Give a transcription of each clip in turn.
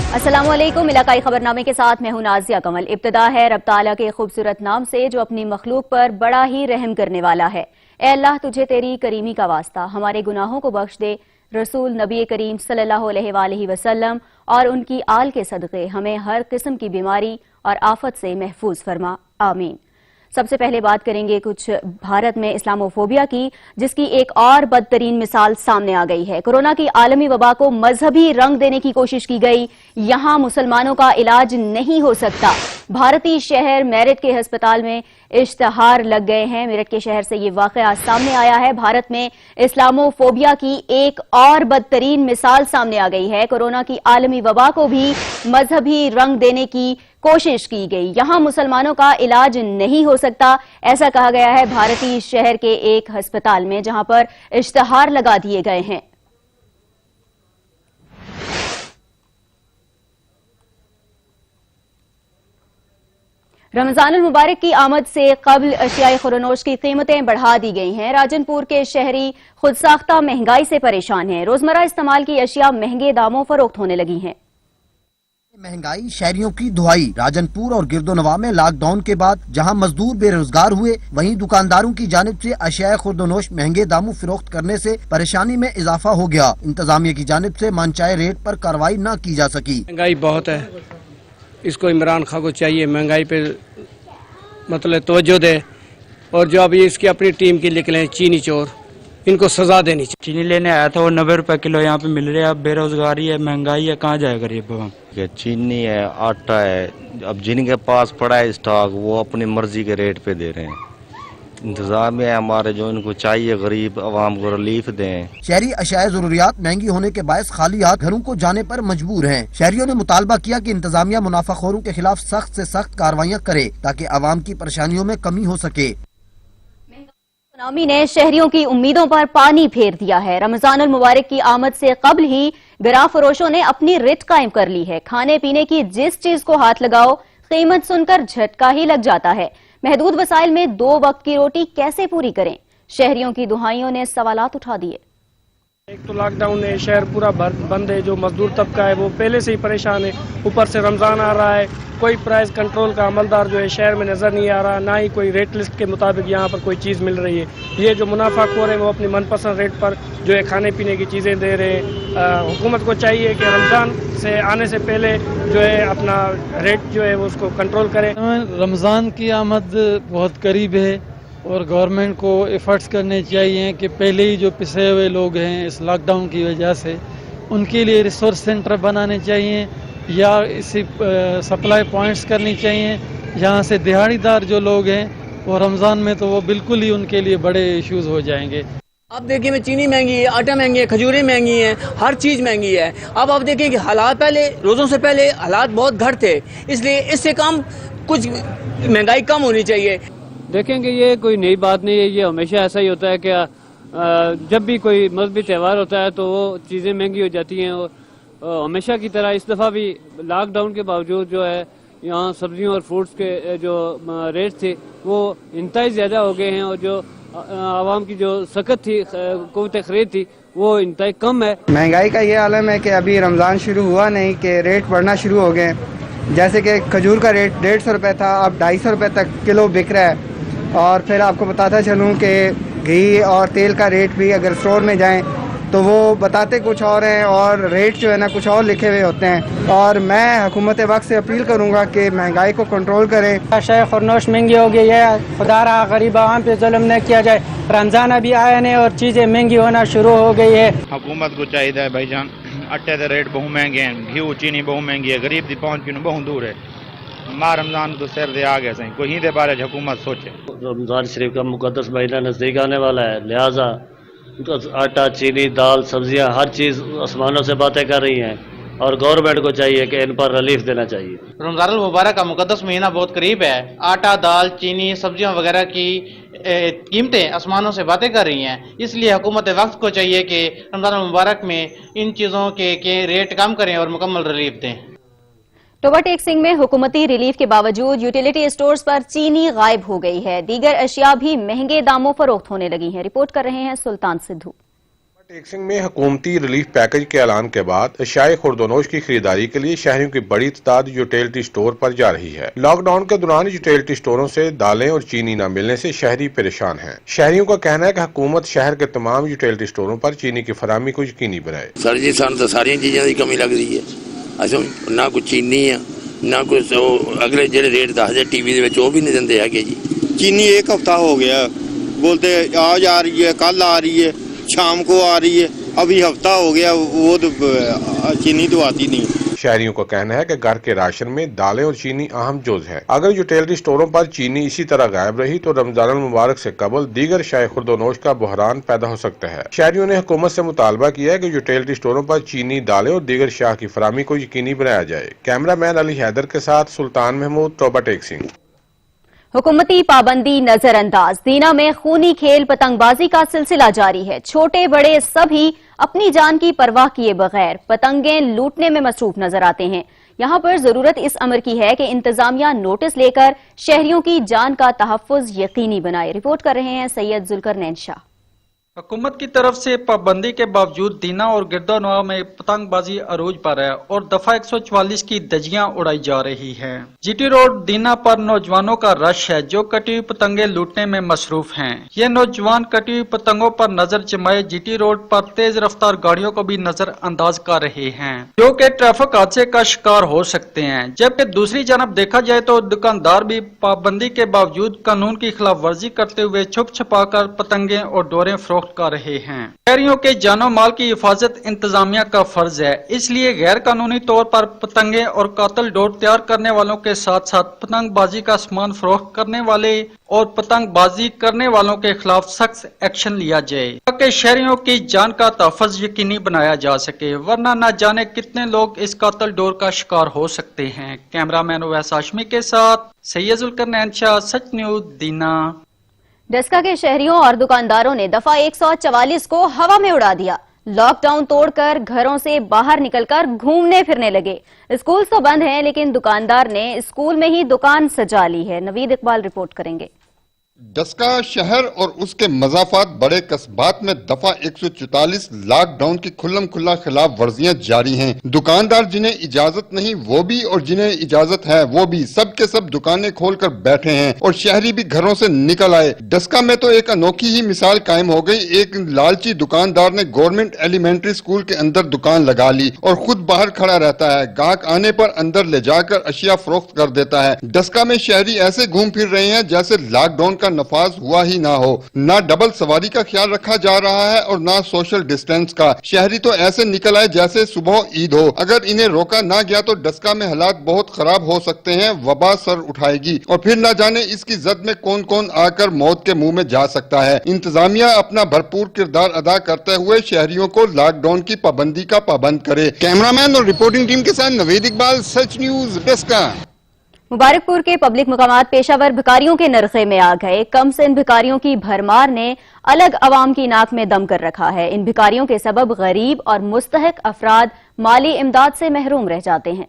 अस्सलाम वालेकुम। इलाकाई खबरनामे के साथ मैं हूं नाजिया कमल। इब्तिदा है रब ताला के खूबसूरत नाम से जो अपनी मखलूक पर बड़ा ही रहम करने वाला है। ए अल्लाह, तुझे तेरी करीमी का वास्ता, हमारे गुनाहों को बख्श दे। रसूल नबी करीम सल्लल्लाहु अलैहि वसल्लम और उनकी आल के सदक़े हमें हर किस्म की बीमारी और आफत से महफूज फरमा, आमीन। सबसे पहले बात करेंगे कुछ भारत में इस्लामोफोबिया की, जिसकी एक और बदतरीन मिसाल सामने आ गई है। कोरोना की आलमी वबा को मजहबी रंग देने की कोशिश की गई। यहां मुसलमानों का इलाज नहीं हो सकता। भारतीय शहर मेरठ के अस्पताल में इश्तहार लग गए हैं। मेरठ के शहर से ये वाकया सामने आया है। भारत में इस्लामोफोबिया की एक और बदतरीन मिसाल सामने आ गई है। कोरोना की आलमी वबा को भी मजहबी रंग देने की कोशिश की गई। यहां मुसलमानों का इलाज नहीं हो सकता, ऐसा कहा गया है भारतीय शहर के एक अस्पताल में, जहां पर इश्तहार लगा दिए गए हैं। रमजान मुबारक की आमद से कबल अशियाए खुरनोश की कीमतें बढ़ा दी गई हैं। राजनपुर के शहरी खुद साख्ता महंगाई से परेशान हैं। रोजमर्रा इस्तेमाल की अशिया महंगे दामों फरोख्त होने लगी हैं। महंगाई शहरियों की दुहाई। राजनपुर और गिरदोनवा में लॉकडाउन के बाद जहां मजदूर बेरोजगार हुए, वहीं दुकानदारों की जानिब से अशिया खुर्दनोश महंगे दामों फरोख्त करने से परेशानी में इजाफा हो गया। इंतजामिया की जानिब से मनचाहे रेट पर कार्रवाई न की जा सकी। महंगाई बहुत है, इसको इमरान खान को चाहिए महंगाई पे मतलब तवज्जो दे, और जो अभी इसकी अपनी टीम के निकले चीनी चोर, इनको सजा देनी चाहिए। चीनी लेने आया था, वो 90 रुपए किलो यहाँ पे मिल रहा है। अब बेरोजगारी है, महंगाई है, कहाँ जाएगा गरीब? चीनी है, आटा है, अब जिनके पास पड़ा है स्टॉक वो अपनी मर्जी के रेट पे दे रहे हैं। इंतजाम है हमारे, जो इनको चाहिए गरीब आवाम को रिलीफ दें। शहरी अशिया जरूरियात महंगी होने के बायस खाली हाथ घरों को जाने पर मजबूर हैं। शहरियों ने मुतालबा किया कि इंतजामिया मुनाफाखोरों के खिलाफ सख्त से सख्त कार्रवाइयाँ करे ताकि आवाम की परेशानियों में कमी हो सके। सुनामी ने शहरियों की उम्मीदों पर पानी फेर दिया है। रमजान मुबारक की आमद से कबल ही गिरा फरोशों ने अपनी रिट कायम कर ली है। खाने पीने की जिस चीज को हाथ लगाओ, कीमत सुनकर झटका ही लग जाता है। महदूद वसाइल में 2 वक्त की रोटी कैसे पूरी करें? शहरियों की दुहाइयों ने सवालात उठा दिए। एक तो लॉकडाउन है, शहर पूरा बंद है, जो मजदूर तबका है वो पहले से ही परेशान है। ऊपर से रमजान आ रहा है, कोई प्राइस कंट्रोल का अमलदार जो है शहर में नजर नहीं आ रहा, ना ही कोई रेट लिस्ट के मुताबिक यहाँ पर कोई चीज़ मिल रही है। ये जो मुनाफाखोर है वो अपनी मनपसंद रेट पर जो है खाने पीने की चीज़ें दे रहे हैं। हुकूमत को चाहिए कि रमजान से आने से पहले जो है अपना रेट जो है वो उसको कंट्रोल करें। रमज़ान की आमद बहुत करीब है और गवर्नमेंट को एफर्ट्स करने चाहिए कि पहले ही जो पिसे हुए लोग हैं इस लॉकडाउन की वजह से, उनके लिए रिसोर्स सेंटर बनाने चाहिए या इसी सप्लाई पॉइंट्स करनी चाहिए, जहाँ से दिहाड़ीदार जो लोग हैं वो रमज़ान में तो वो बिल्कुल ही उनके लिए बड़े इश्यूज हो जाएंगे। अब देखिए मैं चीनी महंगी है, आटा महंगी है, खजूरें महंगी हैं, हर चीज़ महंगी है। अब आप देखिए कि हालात पहले रोज़ों से पहले हालात बहुत घट थे, इसलिए इससे कम कुछ महंगाई कम होनी चाहिए। देखेंगे ये कोई नई बात नहीं है, ये हमेशा ऐसा ही होता है कि जब भी कोई मजहबी त्यौहार होता है तो वो चीज़ें महंगी हो जाती हैं। और हमेशा की तरह इस दफ़ा भी लॉकडाउन के बावजूद जो है यहाँ सब्जियों और फ्रूट्स के जो रेट थे वो इंतहाई ज़्यादा हो गए हैं, और जो आवाम की जो सख्त थी क़ुव्वत खरीद थी वो इंतहाई कम है। महंगाई का ये आलम है कि अभी रमज़ान शुरू हुआ नहीं कि रेट बढ़ना शुरू हो गए। जैसे कि खजूर का रेट 150 रुपये था, अब 250 रुपये तक किलो बिक रहा है। और फिर आपको बताता चलूँ कि घी और तेल का रेट भी अगर स्टोर में जाएं तो वो बताते कुछ और हैं और रेट जो है ना कुछ और लिखे हुए होते हैं। और मैं हुकूमत वक्त से अपील करूँगा कि महंगाई को कंट्रोल करें। अशिया खुर्दनोश महंगी हो गई है, खुदा रहा गरीब आवाम पे जुल्म न किया जाए। रमज़ान अभी आया नहीं और चीज़ें महंगी होना शुरू हो गई है। हुकूमत को चाहिए भाईजान, आटे के रेट बहुत महंगे हैं, घी चीनी बहुत महंगी है, गरीब की पहुँच की बहुत दूर है। माह रमजान तो सिर दे आ गया सही, कोई ही दे बारे हुकूमत सोचे। रमजान शरीफ का मुकद्दस महीना नज़दीक आने वाला है, लिहाजा आटा, चीनी, दाल, सब्जियां हर चीज़ आसमानों से बातें कर रही हैं और गवर्नमेंट को चाहिए कि इन पर रिलीफ देना चाहिए। रमजान मुबारक का मुकद्दस महीना बहुत करीब है। आटा, दाल, चीनी, सब्जियां वगैरह की कीमतें आसमानों से बातें कर रही हैं, इसलिए हुकूमत वक्त को चाहिए कि रमजान मुबारक में इन चीज़ों के रेट कम करें और मुकम्मल रिलीफ दें। टोबा टेक सिंह में हुकूमती रिलीफ के बावजूद यूटिलिटी स्टोर्स पर चीनी गायब हो गई है। दीगर अशिया भी महंगे दामों फरोख्त होने लगी हैं। रिपोर्ट कर रहे हैं सुल्तान सिद्धू। टेक्सिंग में हुकूमती रिलीफ पैकेज के ऐलान के बाद अशियाए खुर्दोनोश की खरीदारी के लिए शहरियों की बड़ी तादाद यूटिलिटी स्टोर पर जा रही है। लॉकडाउन के दौरान यूटिलिटी स्टोरों से दालें और चीनी न मिलने से शहरी परेशान हैं। शहरियों का कहना है कि हुकूमत शहर के तमाम यूटिलिटी स्टोरों पर चीनी की फराहमी को यकीनी बनाए। सर जी सानू तो सारी चीज़ों की कमी लग रही है, असो ना कोई चीनी है ना कुछ अगले जो रेट दसदे टीवी वो भी नहीं देंगे है जी। चीनी एक हफ्ता हो गया, बोलते आज आ रही है, कल आ रही है, शाम को आ रही है, अभी हफ्ता हो गया, वो तो चीनी तो आती नहीं। शहरियों का कहना है कि घर के राशन में दालें और चीनी अहम जुज है। अगर यूटिलिटी स्टोरों पर चीनी इसी तरह गायब रही तो रमजान मुबारक से कबल दीगर शाय खुर्दोनोश का बहरान पैदा हो सकता है। शहरियों ने हुकूमत से मुतालबा किया है कि यूटिलिटी स्टोरों पर चीनी, दालें और दीगर शाह की फराहमी को यकीनी बनाया जाए। कैमरामैन अली हैदर के साथ सुल्तान महमूद, टोबा टेक्सिंग। हुकूमती पाबंदी नजरअंदाज। दीना में खूनी खेल पतंगबाजी का सिलसिला जारी है। छोटे बड़े सभी अपनी जान की परवाह किए बगैर पतंगें लूटने में मसरूफ नजर आते हैं। यहां पर जरूरत इस अमर की है कि इंतजामिया नोटिस लेकर शहरियों की जान का तहफ्फुज यकीनी बनाए। रिपोर्ट कर रहे हैं सैयद जुल्करनैन शाह। हुकूमत की तरफ से पाबंदी के बावजूद दीना और गिरदोनवा में पतंगबाजी अरूज पर है और दफा 144 की धज्जियां उड़ाई जा रही हैं। जीटी रोड दीना पर नौजवानों का रश है जो कटी हुई पतंगे लूटने में मसरूफ हैं। ये नौजवान कटी हुई पतंगों पर नजर जमाए जीटी रोड पर तेज रफ्तार गाड़ियों को भी नजर अंदाज कर रहे हैं जो कि ट्रैफिक हादसे का शिकार हो सकते हैं। जबकि दूसरी जानब देखा जाए तो दुकानदार भी पाबंदी के बावजूद कानून की खिलाफ वर्जी करते हुए छुप छुपा कर पतंगे और डोरे फरोख्त कर रहे हैं। शहरियों के जानो माल की हिफाजत इंतजामिया का फर्ज है, इसलिए गैर कानूनी तौर पर पतंगे और कातल डोर तैयार करने वालों के साथ साथ पतंगबाजी का सामान फरोख्त करने वाले और पतंगबाजी करने वालों के खिलाफ सख्त एक्शन लिया जाए ताकि शहरियों की जान का तहफ़्फ़ुज़ यकीनी बनाया जा सके, वरना न जाने कितने लोग इस कातल डोर का शिकार हो सकते हैं। कैमरामैन उवैस हाशमी के साथ सैयद जुल्करनैन शाह, सच न्यूज़, दीना। डस्का के शहरियों और दुकानदारों ने दफा 144 को हवा में उड़ा दिया। लॉकडाउन तोड़कर घरों से बाहर निकलकर घूमने फिरने लगे। स्कूल तो बंद हैं लेकिन दुकानदार ने स्कूल में ही दुकान सजा ली है। नवीद इकबाल रिपोर्ट करेंगे। डस्का शहर और उसके मज़ाफात बड़े कस्बात में दफा 144 लॉकडाउन की खुल्लम खुल्ला खिलाफ वर्जियां जारी हैं। दुकानदार जिन्हें इजाजत नहीं वो भी और जिन्हें इजाजत है वो भी सब के सब दुकानें खोलकर बैठे हैं और शहरी भी घरों से निकल आए। डस्का में तो एक अनोखी ही मिसाल कायम हो गई। एक लालची दुकानदार ने गवर्नमेंट एलिमेंट्री स्कूल के अंदर दुकान लगा ली और खुद बाहर खड़ा रहता है। गाहक आने पर अंदर ले जाकर अशिया फरोख्त कर देता है। डस्का में शहरी ऐसे घूम फिर रहे हैं जैसे लॉकडाउन का नफाज हुआ ही ना हो। ना डबल सवारी का ख्याल रखा जा रहा है और ना सोशल डिस्टेंस का। शहरी तो ऐसे निकल आए जैसे सुबह ईद हो। अगर इन्हें रोका ना गया तो डस्का में हालात बहुत खराब हो सकते हैं। वबा सर उठाएगी और फिर ना जाने इसकी जद में कौन कौन आकर मौत के मुंह में जा सकता है। इंतजामिया अपना भरपूर किरदार अदा करते हुए शहरियों को लॉकडाउन की पाबंदी का पाबंद करे। कैमरामैन और रिपोर्टिंग टीम के साथ नवीद इकबाल, सच न्यूज़, डस्का। मुबारकपुर के पब्लिक मकामात पेशावर भिखारियों के नरखे में आ गए। कम से इन भिखारियों की भरमार ने अलग अवाम की नाक में दम कर रखा है। इन भिखारियों के सबब गरीब और मुस्तहक अफराद माली इमदाद से महरूम रह जाते हैं।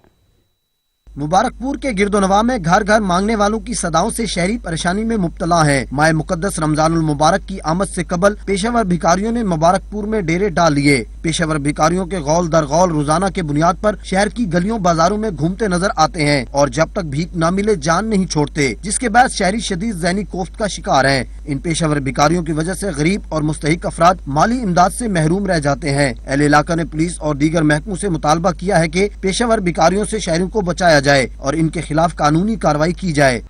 मुबारकपुर के गिरदोनवा में घर घर मांगने वालों की सदाओं से शहरी परेशानी में मुब्तला है। माह मुकद्दस रमजानुल मुबारक की आमद से कबल पेशावर भिखारियों ने मुबारकपुर में डेरे डाल लिए। पेशावर भिखारियों के गौल दर गौल रोजाना के बुनियाद पर शहर की गलियों बाजारों में घूमते नजर आते हैं और जब तक भीख न मिले जान नहीं छोड़ते, जिसके बाद शहरी शदीद ज़हनी कोफ्त का शिकार हैं। इन पेशावर भिखारियों की वजह से गरीब और मुस्तहिक अफराद माली इमदाद से महरूम रह जाते हैं। अहले इलाका ने पुलिस और दीगर महकमों से मुतालबा किया है कि पेशावर भिखारियों से शहरियों को बचाया जाए और इनके खिलाफ कानूनी कार्रवाई की जाए।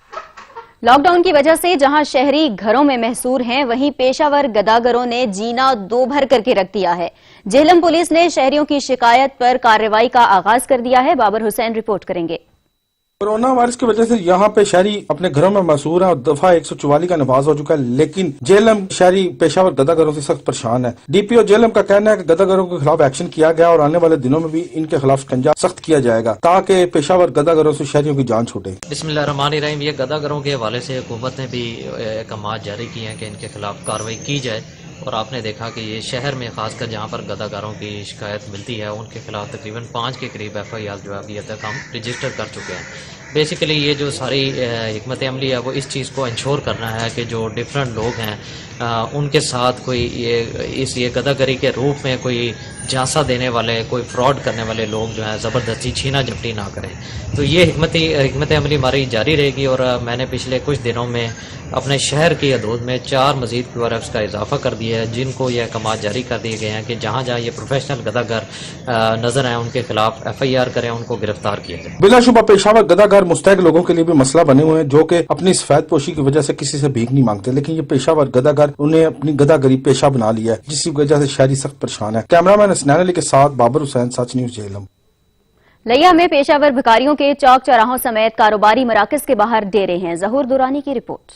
लॉकडाउन की वजह से जहां शहरी घरों में महसूर हैं, वहीं पेशावर गदागरों ने जीना दो भर करके रख दिया है। जेहलम पुलिस ने शहरियों की शिकायत पर कार्रवाई का आगाज कर दिया है। बाबर हुसैन रिपोर्ट करेंगे। कोरोना वायरस की वजह से यहाँ पे शहरी अपने घरों में मशहूर है और दफा 144 का नफाज हो चुका है, लेकिन जेएलएम शहरी पेशावर गदागरों से सख्त परेशान है। डीपीओ जेएलएम का कहना है कि गदागरों के खिलाफ एक्शन किया गया और आने वाले दिनों में भी इनके खिलाफ शिकंजा सख्त किया जाएगा ताकि पेशावर गदागरों से शहरियों की जान छूटे। बिस्मिल्लाहिर्रहमानिर्रहीम। ये गदागरों के हवाले से हुकूमत ने भी अहकाम जारी किए हैं कि इनके खिलाफ कार्रवाई की जाए और आपने देखा कि ये शहर में खासकर जहाँ पर गदागारों की शिकायत मिलती है उनके खिलाफ तकरीबन 5 के करीब FIR जो है अभी तक हम रजिस्टर कर चुके हैं। بیسیکلی یہ جو ساری حکمت عملی ہے وہ اس چیز کو انشور کرنا ہے کہ جو ڈفرینٹ لوگ ہیں ان کے ساتھ کوئی یہ گداگری کے روپ میں کوئی جھانسا دینے والے، کوئی فراڈ کرنے والے لوگ جو ہیں زبردستی چھینا جھپٹی نہ کریں. تو یہ حکمت عملی ہماری جاری رہے گی. اور میں نے پچھلے کچھ دنوں میں اپنے شہر کی حدود میں 4 مزید QRFs کا اضافہ کر دیا ہے، جن کو یہ احکامات جاری کر دیے گئے ہیں کہ جہاں جہاں یہ پروفیشنل گداگر نظر آئے ان کے خلاف FIR کریں، ان کو گرفتار کیا جائے. بلا شبہ پیشہ ور گداگر مستحق لوگوں کے لیے بھی مسئلہ بنے ہوئے ہیں جو کہ اپنی سفید پوشی کی وجہ سے کسی سے بھیک نہیں مانگتے، لیکن یہ پیشہ ور گداگر انہیں اپنی گداگری پیشہ بنا لیا ہے، جس کی وجہ سے شہری سخت پریشان ہے. کیمرہ مین اسنان علی کے ساتھ بابر حسین، سچ نیوز جہلم. لیا میں پیشہ ور بھکاریوں کے چوک چوراہوں سمیت کاروباری مراکز کے باہر ڈیرے ہیں. ظہور دورانی کی رپورٹ.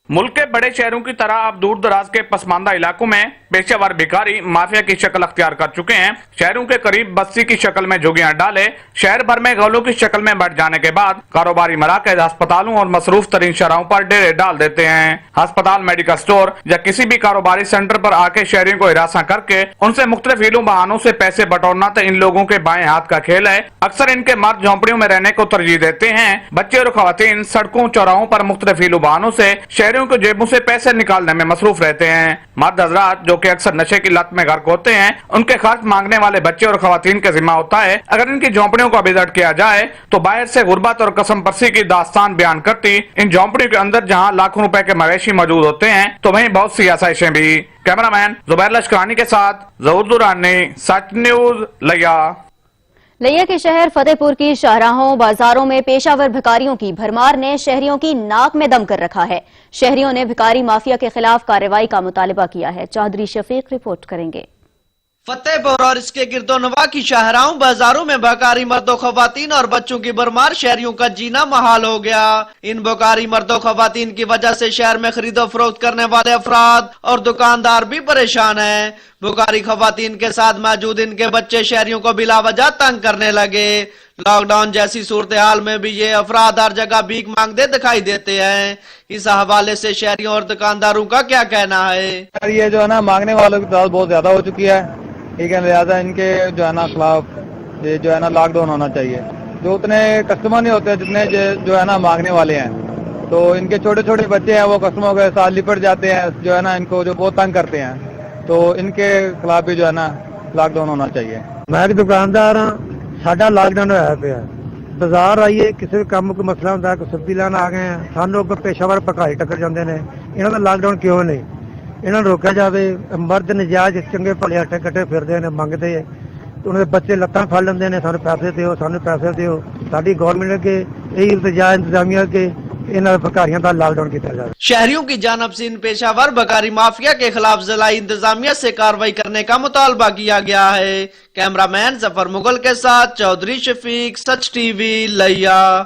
ملک کے بڑے شہروں کی طرح اب دور دراز کے پسماندہ علاقوں میں پیشہ ور بھکاری مافیا کی شکل اختیار کر چکے ہیں. شہروں کے قریب بستی کی شکل میں جھگیاں ڈالے شہر بھر میں غلوں کی شکل میں بڑھ جانے کے بعد کاروباری مراکز ہسپتالوں اور مصروف ترین شہروں پر ڈیرے ڈال دیتے ہیں. ہسپتال، میڈیکل سٹور یا کسی بھی کاروباری سینٹر پر آ کے شہریوں کو ہراساں کر کے ان سے مختلف ہیلوں بہانوں سے پیسے بٹورنا تو ان لوگوں کے بائیں ہاتھ کا کھیل ہے. اکثر ان کے مرد جھونپڑیوں میں رہنے کو ترجیح دیتے ہیں. بچے اور خواتین سڑکوں چوراہوں پر مختلف ہیلوں بہانوں سے شہریوں کو جیبوں سے پیسے نکالنے میں مصروف رہتے ہیں. مرد حضرات جو کہ اکثر نشے کی لت میں غرق ہوتے ہیں، ان کے خرچ مانگنے والے بچے اور خواتین کے ذمہ ہوتا ہے اگر ان کی جھونپڑیوں کا وزٹ کیا جائے تو باہر سے غربت اور قسم پرسی کی داستان بیان کرتی ان جھونپڑیوں کے اندر جہاں لاکھوں روپے کے مویشی موجود ہوتے ہیں تو وہیں بہت سی آسائشیں بھی. کیمرہ مین زبیر لشکرانی کے ساتھ ظہور دورانی، سچ نیوز، لیا. لیا کے شہر فتح پور کی شاہراہوں بازاروں میں پیشہ ور بھکاریوں کی بھرمار نے شہریوں کی ناک میں دم کر رکھا ہے. شہریوں نے بھکاری مافیا کے خلاف کارروائی کا مطالبہ کیا ہے. چودھری شفیق رپورٹ کریں گے. فتح پور اور اس کے گرد و نواح کی شاہراہوں بازاروں میں بھکاری مرد و خواتین اور بچوں کی بھرمار شہریوں کا جینا محال ہو گیا. ان بھکاری مرد و خواتین کی وجہ سے شہر میں خرید و فروخت کرنے والے افراد اور دکاندار بھی پریشان ہیں. بھکاری خواتین کے ساتھ موجود ان کے بچے شہریوں کو بلا وجہ تنگ کرنے لگے. لاک ڈاؤن جیسی صورتحال میں بھی یہ افراد ہر جگہ بھیک مانگتے دکھائی دیتے ہیں. اس حوالے سے شہریوں اور دکانداروں کا کیا کہنا ہے؟ یہ جو ہے نا مانگنے والوں کی تعداد بہت زیادہ ہو چکی ہے، ٹھیک ہے، لہٰذا ان کے جو ہے نا خلاف یہ جو ہے نا لاک ڈاؤن ہونا چاہیے. جو اتنے کسٹمر نہیں ہوتے جتنے جو ہے نا مانگنے والے ہیں، تو ان کے چھوٹے چھوٹے بچے ہیں وہ کسٹمروں کے ساتھ لپٹ جاتے ہیں، جو ہے نا ان کو جو بہت تنگ کرتے ہیں، تو ان کے خلاف بھی جو ہے نا لاک ڈاؤن ہونا چاہیے. میں ایک دکاندار ہاں، ساڈا لاک ڈاؤن ہوا پیا. بازار آئیے کسی کام کو مسئلہ ہوتا ہے، کوئی سبزی لین آ گئے ہیں، سانوں اگر پیشہ ور پکائی ٹکر جاتے ہیں. انہوں کا لاک ڈاؤن کیوں نہیں؟ انہوں نے روکا جائے. مرد نجائز چنگے پلے ہٹے کٹے پھرتے ہیں، منگتے ہیں، تو انہوں نے بچے لتاں پھڑ لیندے ہیں، سانو پیسے دیو، سانو پیسے دیو. ساری گورنمنٹ کے یہی التجا انتظامیہ کے بھکاریاں کا لاک ڈاؤن کیا جائے. شہریوں کی جانب سے ان پیشہ ور بھکاری مافیا کے خلاف ضلعی انتظامیہ سے کارروائی کرنے کا مطالبہ کیا گیا ہے. کیمرہ مین ظفر مغل کے ساتھ چودھری شفیق، سچ ٹی وی، لیا.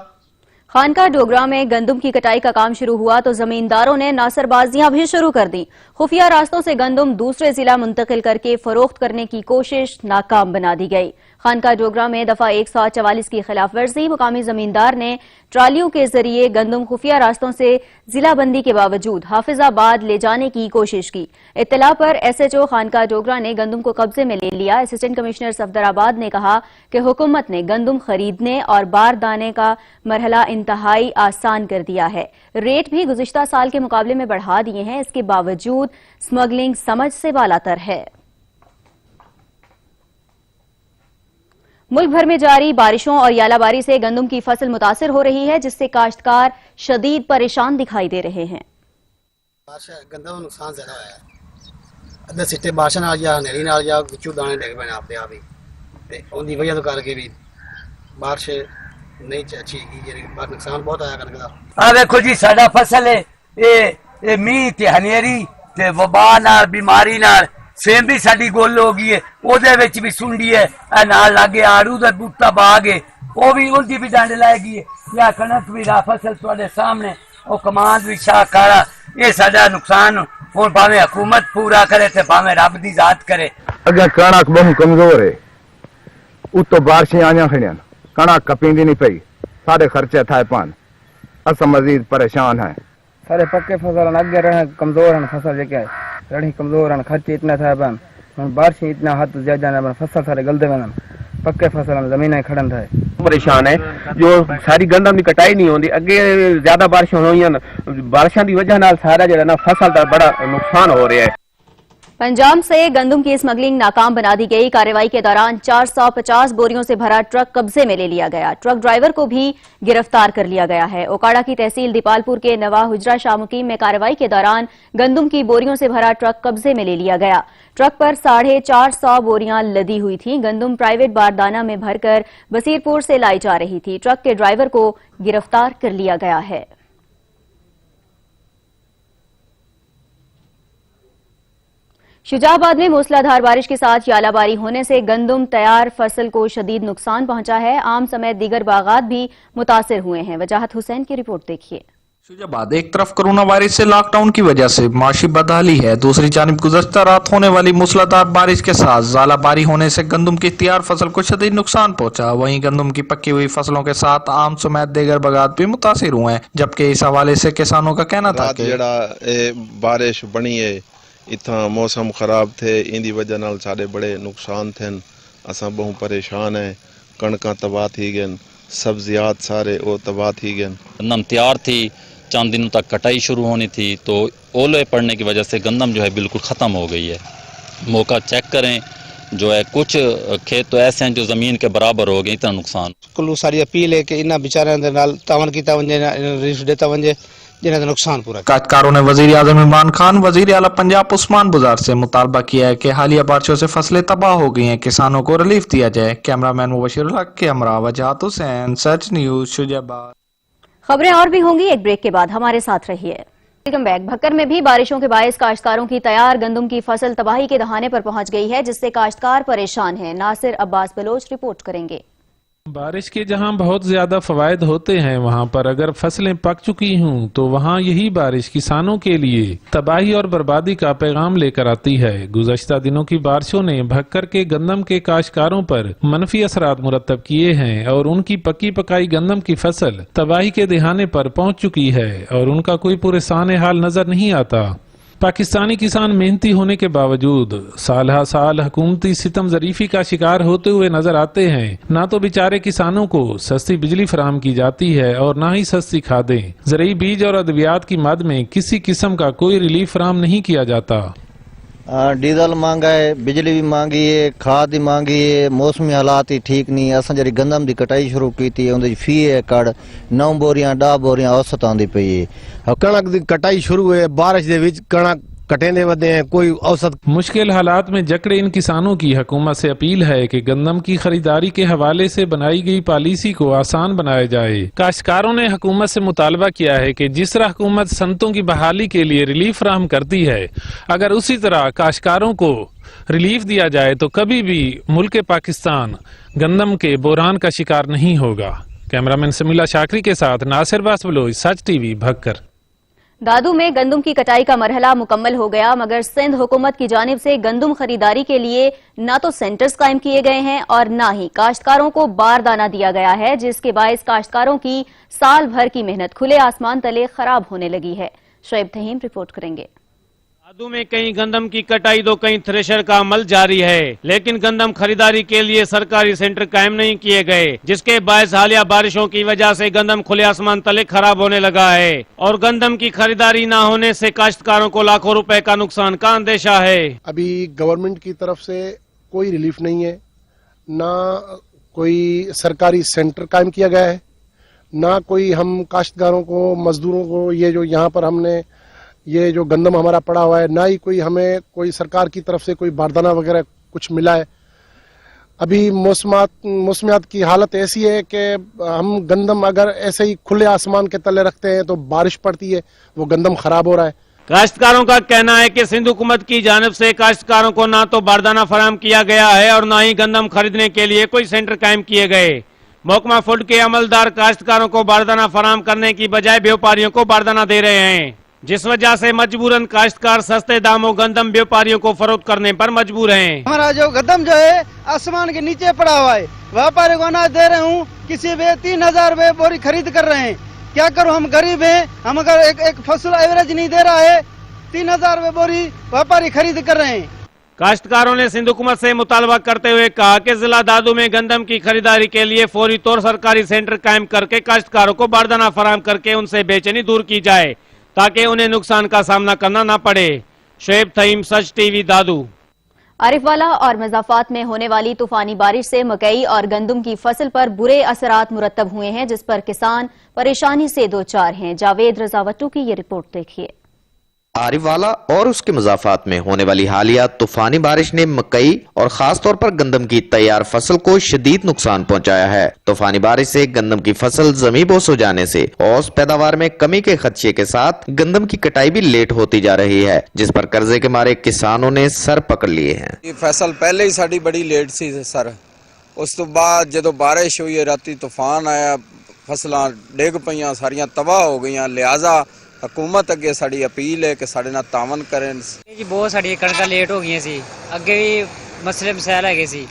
خانقاہ ڈوگرہ میں گندم کی کٹائی کا کام شروع ہوا تو زمینداروں نے ناصر بازیاں بھی شروع کر دی. خفیہ راستوں سے گندم دوسرے ضلع منتقل کر کے فروخت کرنے کی کوشش ناکام بنا دی گئی. خانقاہ ڈوگرہ میں دفعہ 144 کی خلاف ورزی. مقامی زمیندار نے ٹرالیوں کے ذریعے گندم خفیہ راستوں سے ضلع بندی کے باوجود حافظ آباد لے جانے کی کوشش کی. اطلاع پر SHO خانقاہ ڈوگرہ نے گندم کو قبضے میں لے لیا. اسسٹنٹ کمشنر صفدر آباد نے کہا کہ حکومت نے گندم خریدنے اور باردانے کا مرحلہ انتہائی آسان کر دیا ہے. ریٹ بھی گزشتہ سال کے مقابلے میں بڑھا دیے ہیں. اس کے باوجود سمگلنگ سمجھ سے بالاتر ہے. ملک بھر میں جاری بارشوں اور یالہ باری سے گندم کی فصل متاثر ہو رہی ہے، جس سے کاشتکار شدید پریشان دکھائی دے رہے ہیں. گندم نقصان زیادہ ہوا ہے. ادھر سٹے بارشاں نال یا ہنیری نال یا وچوں دانے ڈگ پے آپ دے آپ ہی تے ان دی وجہ تو کر کے بھی بارش نہیں اچھی کی، یعنی نقصان بہت آیا کنک دا. آ دیکھو جی ساڈا فصل ہے اے میہ تے ہنیری تے وبا نال بیماری نال سیم بھی ساری گل ہو گئی ہے. وہ بھی سنڈی ہے، نال لاگے آڑو دا بوٹا باغ ہے، وہ بھی ان کی بھی ڈنڈ لائے گی ہے. یا کنک بھی را فصل تھوڑے سامنے، وہ کماند بھی شاہکارا. یہ سارا نقصان ہوں پاویں حکومت پورا کرے تے پاویں رب دی ذات کرے. اگے کنک بہت کمزور ہے، اتو بارشیں آئیاں کھڑیاں، کنک کپیندی نہیں پئی، سارے خرچے تھائے پان، اصل مزید پریشان ہیں. سارے پکے فصل اگے رہے کمزور ہیں، فصل جے ہے رہی کمزور ہیں، خرچے اتنے تھے پان، بارشیں اتنا حد زیادہ ہیں، فصل سارے گلدے میں پکے فصل زمینیں کھڑن تھے. परेशान है जो सारी गंदम की कटाई नहीं होती अगे ज्यादा बारिश हुई बारिशों की वजह नाल सारा जो ना फसल का बड़ा नुकसान हो रहा है। पंजाब से गंदम की स्मगलिंग नाकाम बना दी गई। कार्रवाई के दौरान 450 बोरियों से भरा ट्रक कब्जे में ले लिया गया। ट्रक ड्राइवर को भी गिरफ्तार कर लिया गया है। ओकाड़ा की तहसील दीपालपुर के नवा हुजरा शाह मुकीम में कार्रवाई के दौरान गंदम की बोरियों से भरा ट्रक कब्जे में ले लिया गया। ट्रक पर 450 बोरियां लदी हुई थी। गंदम प्राइवेट बारदाना में भरकर बसीरपुर से लाई जा रही थी। ट्रक के ड्राइवर को गिरफ्तार कर लिया गया है। शुजाबाद में मूसलाधार बारिश के साथ यालाबारी होने से गंदम तैयार फसल को शदीद नुकसान पहुंचा है। आम समेत दीगर बागात भी मुतासिर हुए हैं। वजाहत हुसैन की रिपोर्ट देखिए। शुजाबाद एक तरफ कोरोना वायरस से लॉकडाउन की वजह से माशी बदहाली है, दूसरी जानिब गुज़श्ता रात होने वाली मूसलाधार बारिश के साथ ज़ालाबारी होने से गंदम की तैयार फसल को शदीद नुकसान पहुंचा। वहीं गंदम की पक्की हुई फसलों के साथ आम समेत दीगर बागात भी मुतासिर हुए हैं, जबकि इस हवाले से किसानों का कहना था कि बारिश बनी है इतना मौसम खराब थे, इंदी वजह नाल सारे बड़े नुकसान थे। असा बहु परेशान है, कणका तबाह थी गन, सब्जियात सारे वो तबाह थी गन। गंदम तैयार थी, चंद दिनों तक कटाई शुरू होनी थी तो ओले पड़ने की वजह से गंदम जो है बिल्कुल ख़त्म हो गई है। मौका चेक करें, जो है कुछ खेत तो ऐसे हैं जो ज़मीन के बराबर हो गए, इतना नुकसान। कुल्लू सारी अपील है कि इन्हां बेचारियां दे नाल तावन कीता वंजे, रिलीफ देता वंजे जिन्हें का नुकसान पूरा। काश्तकारों ने वजीर आज़म इमरान खान, वजीर आला पंजाब उस्मान बुज़ार से मुतालबा किया है कि हालिया बारिशों से फसलें तबाह हो गई हैं, किसानों को रिलीफ दिया जाए। कैमरामैन मुबशिरुल हक के हमरा वजाहत हुसैन, सच न्यूज, शुजाबाद। खबरें और भी होंगी एक ब्रेक के बाद, हमारे साथ रहिए। Welcome back. भक्कर में भी बारिशों के बायस काश्तकारों की तैयार गंदम की फसल तबाही के दहाने पर पहुंच गई है, जिससे काश्तकार परेशान हैं। नासिर अब्बास बलोच रिपोर्ट करेंगे। बारिश के जहां बहुत ज्यादा फवायद होते हैं, वहां पर अगर फसलें पक चुकी हों तो वहां यही बारिश किसानों के लिए तबाही और बर्बादी का पैगाम लेकर आती है। गुज़श्ता दिनों की बारिशों ने भक्कर के गंदम के काश्तकारों पर मनफी असरात मुरतब किए हैं और उनकी पकी पकाई गंदम की फसल तबाही के दिहाने पर पहुंच चुकी है और उनका कोई पुरसान हाल नजर नहीं आता। पाकिस्तानी किसान मेहनती होने के बावजूद साल हा साल हुकूमती सितम ज़रीफी का शिकार होते हुए नजर आते हैं। ना तो बेचारे किसानों को सस्ती बिजली फराहम की जाती है और ना ही सस्ती खादें, ज़रूरी बीज और अद्वियात की मद में किसी किस्म का कोई रिलीफ फराहम नहीं किया जाता। डीजल महंगा है, बिजली भी महंगी है, खाद भी महंगी है, मौसमी हालात ही ठीक नहीं। असां जी गंदम की कटाई शुरू की थी, उनकी फी एकड़ 9 बोरियां 10 बोरियां औसत आंदी पई है। कणक की कटाई शुरू है, बारिश दे विच कणक कटेंदे वधे हैं, कोई औसत। मुश्किल हालात में जकड़े इन किसानों की हुकूमत से अपील है कि गंदम की खरीदारी के हवाले से बनाई गई पॉलिसी को आसान बनाया जाए। काश्तकारों ने हुकूमत से मुतालबा किया है कि जिस तरह हुकूमत सनतों की बहाली के लिए रिलीफ फराहम करती है, अगर उसी तरह काश्तकारों को रिलीफ दिया जाए तो कभी भी मुल्क पाकिस्तान गंदम के बोरान का शिकार नहीं होगा। कैमरामैन समीला शाकरी के साथ नासिर बास बलोच, सच टीवी, भक्कर। दादू में गंदम की कटाई का मरहला मुकम्मल हो गया, मगर सिंध हुकूमत की जानिब से गंदम खरीदारी के लिए न तो सेंटर्स कायम किए गए हैं और न ही काश्तकारों को बारदाना दिया गया है, जिसके बायस काश्तकारों की साल भर की मेहनत खुले आसमान तले खराब होने लगी है। शुएब तहीम रिपोर्ट करेंगे। दादू में कहीं गंदम की कटाई तो कहीं थ्रेशर का अमल जारी है, लेकिन गंदम खरीदारी के लिए सरकारी सेंटर कायम नहीं किए गए, जिसके बायस हालिया बारिशों की वजह से गंदम खुले आसमान तले खराब होने लगा है और गंदम की खरीदारी न होने से काश्तकारों को लाखों रुपए का नुकसान का अंदेशा है। अभी गवर्नमेंट की तरफ से कोई रिलीफ नहीं है, ना कोई सरकारी सेंटर कायम किया गया है, ना कोई हम काश्तकारों को, मजदूरों को, ये जो यहाँ पर हमने ये जो गंदम हमारा पड़ा हुआ है, ना ही कोई हमें कोई सरकार की तरफ से कोई बारदाना वगैरह कुछ मिला है। अभी मौसमियात की हालत ऐसी है कि हम गंदम अगर ऐसे ही खुले आसमान के तले रखते हैं तो बारिश पड़ती है, वो गंदम खराब हो रहा है। काश्तकारों का कहना है कि सिंध हुकूमत की जानिब से काश्तकारों को ना तो बारदाना फराहम किया गया है और ना ही गंदम खरीदने के लिए कोई सेंटर कायम किए गए। महकमा फूड के अमलदार काश्तकारों को बारदाना फराहम करने की बजाय व्यापारियों को बारदाना दे रहे हैं, जिस वजह से मजबूरन काश्तकार सस्ते दामों गंदम व्यापारियों को फरोख्त करने पर मजबूर हैं। हमारा जो गंदम जो है आसमान के नीचे पड़ा हुआ है, व्यापारी को अनाज दे रहे हूँ, किसी वे 3000 रुपए बोरी खरीद कर रहे हैं। क्या करूँ, हम गरीब हैं, हम अगर एक फसल एवरेज नहीं दे रहा है, 3000 रुपए बोरी व्यापारी खरीद कर रहे हैं। काश्तकारों ने सिंध हुकूमत से मुतालबा करते हुए कहा कि जिला दादू में गंदम की खरीदारी के लिए फौरी तौर सरकारी सेंटर कायम करके काश्तकारों को बारदाना फराहम करके उनसे बेचैनी दूर की जाए ताकि उन्हें नुकसान का सामना करना न पड़े। शोएब थईम, सच टीवी, दादू। आरिफवाला और मज़ाफात में होने वाली तूफानी बारिश से मकई और गंदम की फसल पर बुरे असरात मुरतब हुए हैं, जिस पर किसान परेशानी से दो चार हैं। जावेद रजा वट्टू की ये रिपोर्ट देखिए। आरिफवाला और उसके मज़ाफात में होने वाली हालिया तूफानी बारिश ने मकई और खास तौर पर गंदम की तैयार फसल को शदीद नुकसान पहुंचाया है। तूफानी बारिश से गंदम की फसल जमी बोस हो जाने से औसत पैदावार में कमी के खदशे के साथ गंदम की कटाई भी लेट होती जा रही है, जिस पर कर्जे के मारे किसानों ने सर पकड़ लिए हैं। फसल पहले ही साड़ी बड़ी लेट सी सर, उस तो बाद जो बारिश हुई राती तूफान आया, फसलां डिग पईयां, सारियां तबाह हो गईयां। लिहाजा हुकूमत अगे साड़ी अपील है कि साढ़े नाल तावन करें। जी बहुत साड़ी कणकां लेट हो गई सी, अगे भी मसले मसैल है सी।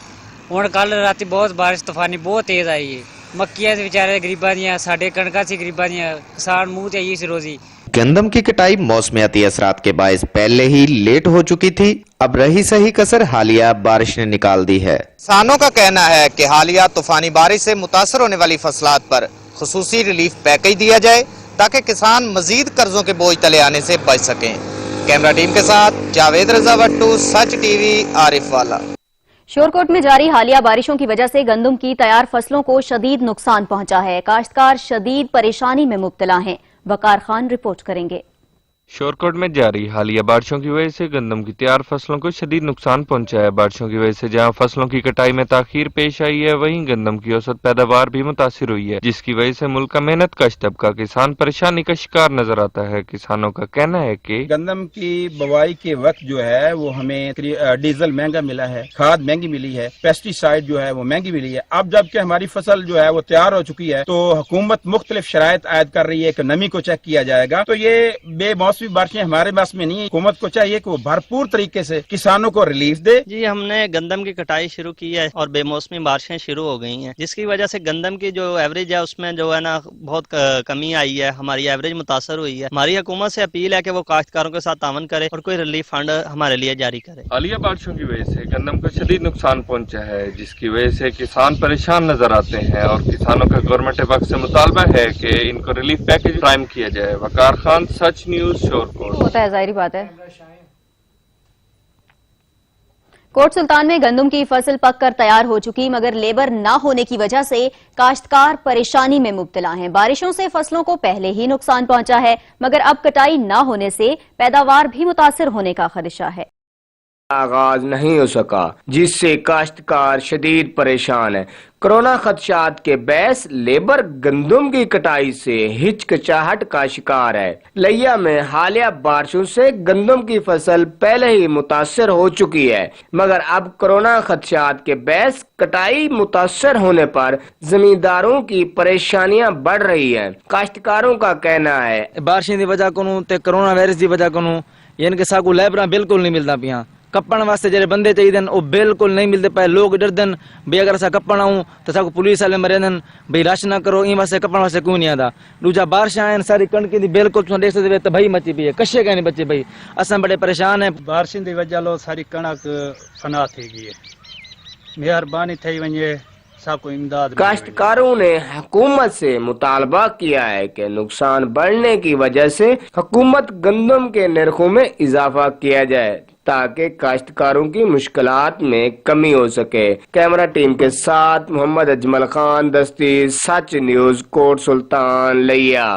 हुण कल राती बहुत बारिश तूफानी बहुत तेज आई है, मक्कियां से बेचारे गरीबां दियां, साडे कणकां सी गरीबां दियां, किसान मुंह ते आई सी रोजी। गंदम की कटाई मौसमियाती असरात के बायस पहले ही लेट हो चुकी थी, अब रही सही कसर हालिया बारिश ने निकाल दी है। किसानों का कहना है कि हालिया तूफानी बारिश से मुतासर होने वाली फसलात पर खुसूसी रिलीफ पैकेज दिया जाए ताकि किसान मजीद कर्जों के बोझ तले आने से बच सकें। कैमरा टीम के साथ जावेद रजा वट्टू, सच टीवी, आरिफवाला। शोरकोट में जारी हालिया बारिशों की वजह से गंदम की तैयार फसलों को शदीद नुकसान पहुंचा है। काश्तकार शदीद परेशानी में मुब्तला हैं। वकार खान रिपोर्ट करेंगे। शोरकोट में जारी हालिया बारिशों की वजह से गंदम की तैयार फसलों को शदीद नुकसान पहुंचा है। बारिशों की वजह से जहां फसलों की कटाई में ताखीर पेश आई है, वहीं गंदम की औसत पैदावार भी मुतासिर हुई है, जिसकी वजह से मुल्क का मेहनत कश तबका किसान परेशानी का शिकार नजर आता है। किसानों का कहना है कि गंदम की बुवाई के वक्त जो है वो हमें डीजल महंगा मिला है, खाद महंगी मिली है, पेस्टिसाइड जो है वो महंगी मिली है। अब जबकि हमारी फसल जो है वो तैयार हो चुकी है, तो हुकूमत मुख्तलिफ शराइत आयद कर रही है कि नमी को चेक किया जाएगा। तो ये बेमौसमी बारिशें हमारे पास में नहीं है। हुकूमत को चाहिए कि वो भरपूर तरीके से किसानों को रिलीफ दे। जी हमने गंदम की कटाई शुरू की है और बेमौसमी बारिशें शुरू हो गई हैं, जिसकी वजह से गंदम की जो एवरेज है उसमें जो है ना बहुत कमी आई है, हमारी एवरेज मुतासर हुई है। हमारी हुकूमत से अपील है कि वो काश्तकारों के साथ तावन करे और कोई रिलीफ फंड हमारे लिए जारी करे। हालिया बारिशों की वजह से गंदम को शदीद नुकसान पहुंचा है, जिसकी वजह से किसान परेशान नजर आते हैं और किसानों का गवर्नमेंट वक्त से मुतालबा है कि इनको रिलीफ पैकेज फराहम किया जाए। वकार खान, सच न्यूज, शोरकोट। होता है, जाहिर बात है। कोट सुल्तान में गंदम की फसल पककर तैयार हो चुकी, मगर लेबर न होने की वजह से काश्तकार परेशानी में मुब्तला हैं। बारिशों से फसलों को पहले ही नुकसान पहुंचा है, मगर अब कटाई न होने से पैदावार भी मुतासिर होने का खदशा है। आगाज नहीं हो सका, जिससे काश्तकार शदीद परेशान है। कोरोना खदशात के बैस लेबर गंदम की कटाई से हिचकिचाहट का शिकार है। लिया में हालिया बारिशों से गंदम की फसल पहले ही मुतासर हो चुकी है, मगर अब कोरोना खदशात के बैस कटाई मुतासर होने पर जमींदारों की परेशानियां बढ़ रही हैं। काश्तकारों का कहना है बारिशें की वजह को ते कोरोना वायरस की वजह को इनके साकू लेबरा बिल्कुल नहीं मिलता पिया। कप्पण वास्ते जेडे बंदे चाहिए वो बिल्कुल नहीं मिलते पाए। लोग डरदन भाई अगर असा कप्पण आऊँ तो साकू पुलिस वाले मरेंदन भाई रश ना करो, इन वास्ते कप्पण वास्ते क्यों नहीं आता। दूजा बारिश आए सारी कणक की बिल्कुल तुम देख सकते तबाही मची पी है, कशे का नहीं बचे भाई, असा बड़े परेशान है। बारिशों की वजह लो सारी कणक फना थी गई है, मेहरबानी थी वने काश्तकारों ने हुकूमत से मुतालबा किया है कि नुकसान बढ़ने की वजह से हुकूमत गंदम के निर्खों में इजाफा किया जाए ताकि काश्तकारों की मुश्किलात में कमी हो सके। कैमरा टीम के साथ मोहम्मद अजमल खान, दस्ती, सच न्यूज, कोट सुल्तान, लिया।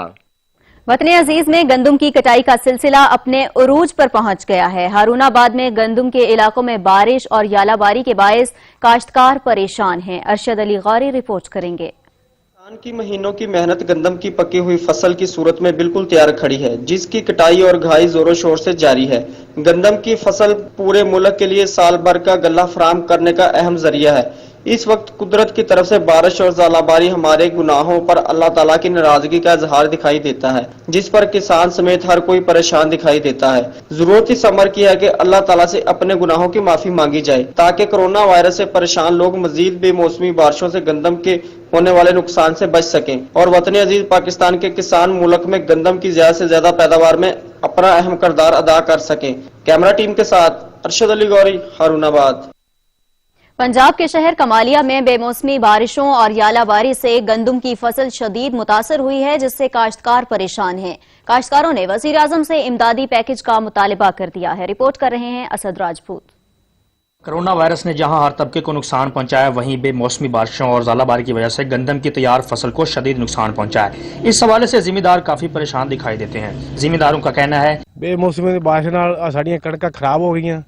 वतन अजीज में गंदम की कटाई का सिलसिला अपने उरूज पर पहुंच गया है। हारूनाबाद में गंदम के इलाकों में बारिश और यालाबारी के बायस काश्तकार परेशान हैं। अरशद अली गौरी रिपोर्ट करेंगे। किसान की महीनों की मेहनत गंदम की पकी हुई फसल की सूरत में बिल्कुल तैयार खड़ी है, जिसकी कटाई और घाई जोरों शोर से जारी है। गंदम की फसल पूरे मुल्क के लिए साल भर का गल्ला फराहम करने का अहम जरिया है। इस वक्त कुदरत की तरफ से बारिश और ज़ालाबारी हमारे गुनाहों पर अल्लाह ताला की नाराजगी का इजहार दिखाई देता है, जिस पर किसान समेत हर कोई परेशान दिखाई देता है। जरूरत इस अमर की है कि अल्लाह ताला से अपने गुनाहों की माफी मांगी जाए, ताकि कोरोना वायरस से परेशान लोग मजीद बेमौसमी बारिशों से गंदम के होने वाले नुकसान से बच सकें और वतन अजीज पाकिस्तान के किसान मुल्क में गंदम की ज्यादा से ज्यादा पैदावार में अपना अहम किरदार अदा कर सकें। कैमरा टीम के साथ अरशद अली गौरी, हारूनाबाद। पंजाब के शहर कमालिया में बेमौसमी बारिशों और यालाबारी से गंदम की फसल शदीद मुतासर हुई है, जिससे काश्तकार परेशान हैं। काश्तकारों ने वजीर आजम से इमदादी पैकेज का मुतालबा कर दिया है। रिपोर्ट कर रहे हैं असद राजपूत। कोरोना वायरस ने जहां हर तबके को नुकसान पहुंचाया, वहीं बेमौसमी बारिशों और ज़ालाबारी की वजह से गंदम की तैयार फसल को शदीद नुकसान पहुंचा है। इस हवाले से जिम्मेदार काफी परेशान दिखाई देते हैं। जिम्मेदारों का कहना है बेमौसमी बारिश नाल साड़ियां कणकां खराब हो गईयां,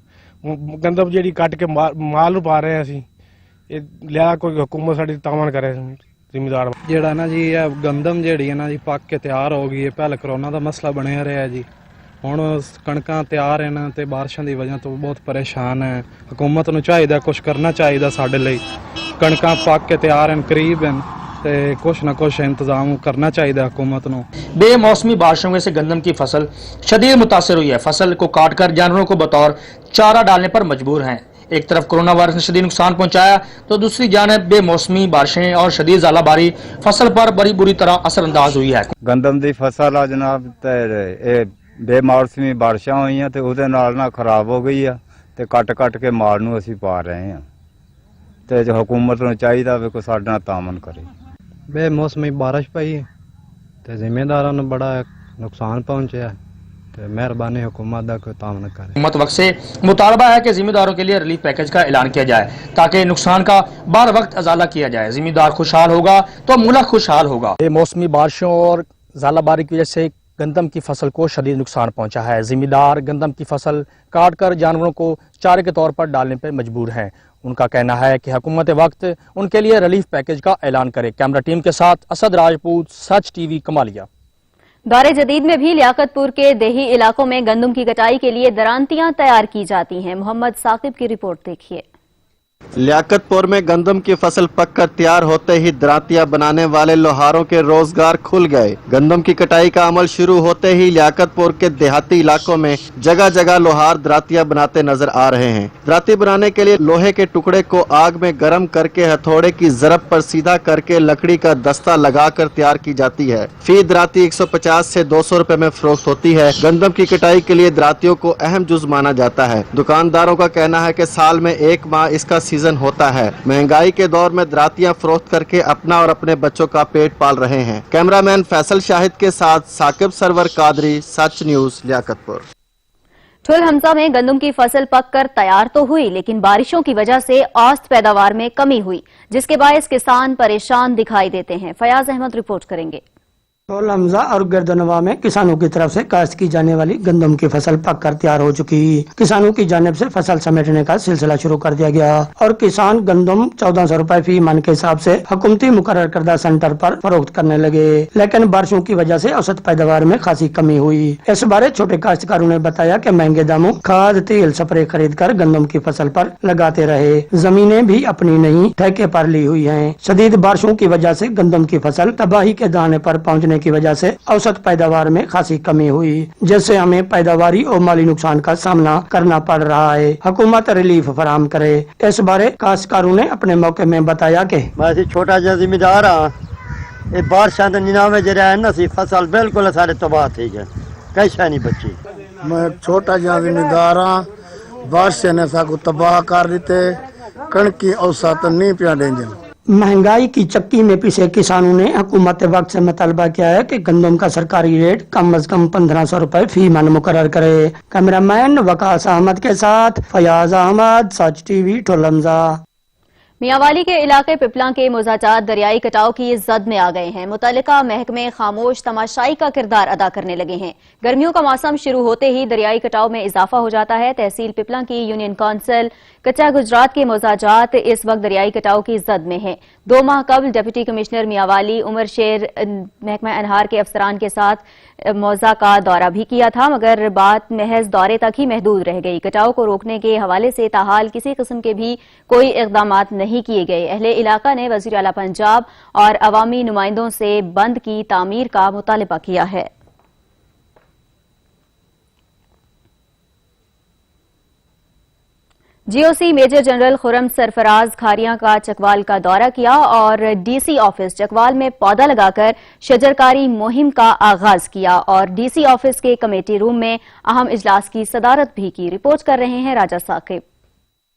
गंदम ਜਿਹੜੀ ਕੱਟ ਕੇ ਮਾਲ ਨੂੰ ਪਾ ਰਹੇ ਆ ਅਸੀਂ, ਇਹ ਲਿਆ ਕੋਈ ਹੁਕੂਮਤ ਸਾਡੀ ਤਾਮਨ ਕਰੇ ਜ਼ਿੰਮੇਦਾਰ। ਜਿਹੜਾ ਨਾ ਜੀ ਇਹ ਗੰਦਮ ਜਿਹੜੀ ਹੈ ਨਾ ਜੀ ਪੱਕ ਕੇ ਤਿਆਰ ਹੋ ਗਈ ਹੈ। ਪਹਿਲੇ ਕਰੋਨਾ ਦਾ ਮਸਲਾ ਬਣਿਆ ਰਿਹਾ ਜੀ, ਹੁਣ ਕਣਕਾਂ ਤਿਆਰ ਹਨ ਤੇ ਬਾਰਿਸ਼ਾਂ ਦੀ ਵਜ੍ਹਾ ਤੋਂ ਬਹੁਤ ਪਰੇਸ਼ਾਨ ਹੈ। ਹਕੂਮਤ ਨੂੰ ਚਾਹੀਦਾ ਕੁਝ ਕਰਨਾ ਚਾਹੀਦਾ ਸਾਡੇ ਲਈ। ਕਣਕਾਂ ਪੱਕ ਕੇ ਤਿਆਰ ਹਨ, ਕਰੀਬ ਹਨ ਤੇ ਕੁछ ना कुछ इंतजाम करना चाहिए हुकूमत को। बेमौसमी बारिशों से गंदम की फसल शदीद मुतासर हुई है। फसल को काटकर जानवरों को बतौर चारा डालने पर मजबूर हैं। एक तरफ कोरोना वायरस ने शदीद नुकसान पहुंचाया तो दूसरी जानब बेमौसमी बारिशें और शदीद ज़ालाबारी फसल पर बड़ी बुरी तरह असरअंदाज हुई है। गंदम की फसल आ जनाब ते बेमौसमी बारिशां होईयां ते उहदे नाल ना खराब हो गई है ते कट के माल नूं असीं पा रहे हैं ते हुकूमत नूं चाहीदा वी कोई साडे नाल तामन करे। बेमौसमी बारिश पई ते जिम्मेदारां नूं बड़ा नुकसान पहुंचा ते मेहरबानी हुकूमत दा कोई तामन करे। हुकूमत वक्त से मुतालबा है कि जिम्मेदारों के लिए रिलीफ पैकेज का ऐलान किया जाए ताकि नुकसान का बार वक्त अजाला किया जाए। जिम्मेदार खुशहाल होगा तो मुल्क खुशहाल होगा। बेमौसमी बारिशों और ज़ालाबारी की वजह से गंदम की फसल को शदीद नुकसान पहुंचा है। जिम्मेदार गंदम की फसल काट कर जानवरों को चारे के तौर पर डालने पर मजबूर हैं। उनका कहना है कि हुकूमत वक्त उनके लिए रिलीफ पैकेज का ऐलान करे। कैमरा टीम के साथ असद राजपूत, सच टीवी, कमालिया। दौरे जदीद में भी लियाकतपुर के देही इलाकों में गंदम की कटाई के लिए दरांतियां तैयार की जाती हैं। मोहम्मद साकिब की रिपोर्ट देखिए। लियाकतपुर में गंदम की फसल पककर तैयार होते ही दरांतियां बनाने वाले लोहारों के रोजगार खुल गए। गंदम की कटाई का अमल शुरू होते ही लियाकतपुर के देहाती इलाकों में जगह जगह लोहार दरांतियां बनाते नजर आ रहे हैं। दरांती बनाने के लिए लोहे के टुकड़े को आग में गर्म करके हथौड़े की जरब पर सीधा करके लकड़ी का दस्ता लगाकर तैयार की जाती है। फी दरांती 150 से 200 रुपए में फरोख्त होती है। गंदम की कटाई के लिए दरांतियों को अहम जुज माना जाता है। दुकानदारों का कहना है कि साल में एक माह इसका सीजन होता है। महंगाई के दौर में दरांतियां फरोख्त करके अपना और अपने बच्चों का पेट पाल रहे हैं। कैमरामैन फैसल शाहिद के साथ साकिब सरवर कादरी, सच न्यूज, लियाकतपुर। ठुल हमजा में गंदम की फसल पककर तैयार तो हुई, लेकिन बारिशों की वजह से औसत पैदावार में कमी हुई, जिसके बायस किसान परेशान दिखाई देते हैं। फयाज अहमद रिपोर्ट करेंगे। ठुल हमजा और गर्दनवा में किसानों की तरफ से काश्त की जाने वाली गंदम की फसल पककर तैयार हो चुकी। किसानों की जानिब से फसल समेटने का सिलसिला शुरू कर दिया गया और किसान गंदम 1400 रुपए फी मन के हिसाब से हुकूमती मुकर्रर करदा सेंटर पर फरोख्त करने लगे, लेकिन बारिशों की वजह से औसत पैदावार में खासी कमी हुई। इस बारे छोटे काश्तकारों ने बताया कि महंगे दामों खाद, तेल, स्प्रे खरीद कर गंदम की फसल पर लगाते रहे। जमीनें भी अपनी नहीं ठेके पर ली हुई है। शदीद बारिशों की वजह से गंदम की फसल तबाही के दाने पर पहुँचने की वजह से औसत पैदावार में खासी कमी हुई, जिससे हमें पैदावारी और माली नुकसान का सामना करना पड़ रहा है। हुकूमत रिलीफ फराहम करे। इस बारे काश्तकारों ने अपने मौके में बताया कि मैं छोटा जिहा जिम्मेदार हाँ, ये बारिशां दे निनावे जेड़ा है ना सी फसल बिल्कुल सारे तबाह थी गए, कई शै नहीं बची। मैं छोटा जिहा जिम्मेदार हाँ, बारिशां ने साकू तबाह कर दिते, कणक की औसत नहीं पिया देंदे। महंगाई की चक्की में पिसे किसानों ने हुकूमत वक्त से मुतालबा किया है कि गंदम का सरकारी रेट कम अज कम 1500 रुपए फी मन मुकर्रर करे। कैमरामैन वकास अहमद के साथ फयाज अहमद, सच टीवी, ठुल हमजा। मियांवाली के इलाके पिपला के मोजाजात दरियाई कटाव की जद में आ गए हैं। मुतल्लिका महकमे खामोश तमाशाई का किरदार अदा करने लगे हैं। गर्मियों का मौसम शुरू होते ही दरियाई कटाव में इजाफा हो जाता है। तहसील पिपला की यूनियन काउंसिल कच्चा गुजरात के मोजाजात इस वक्त दरियाई कटाव की जद में है। 2 माह कबल डिप्टी कमिश्नर मियांवाली उमर शेर महकमा अनहार के अफसरान के साथ मौजा का दौरा भी किया था, मगर बात महज दौरे तक ही महदूद रह गई। कटाव को रोकने के हवाले से ताहाल किसी किस्म के भी कोई इक़दामात नहीं किए गए। अहले इलाका ने वज़ीर आला पंजाब और अवामी नुमाइंदों से बंद की तामीर का मुतालबा किया है। GOC major general Khurram Sarfraz Kharian का चकवाल का दौरा किया और डीसी ऑफिस चकवाल में पौधा लगाकर शजरकारी मुहिम का आगाज किया और डीसी ऑफिस के कमेटी रूम में अहम इजलास की सदारत भी की। रिपोर्ट कर रहे हैं राजा साकिब।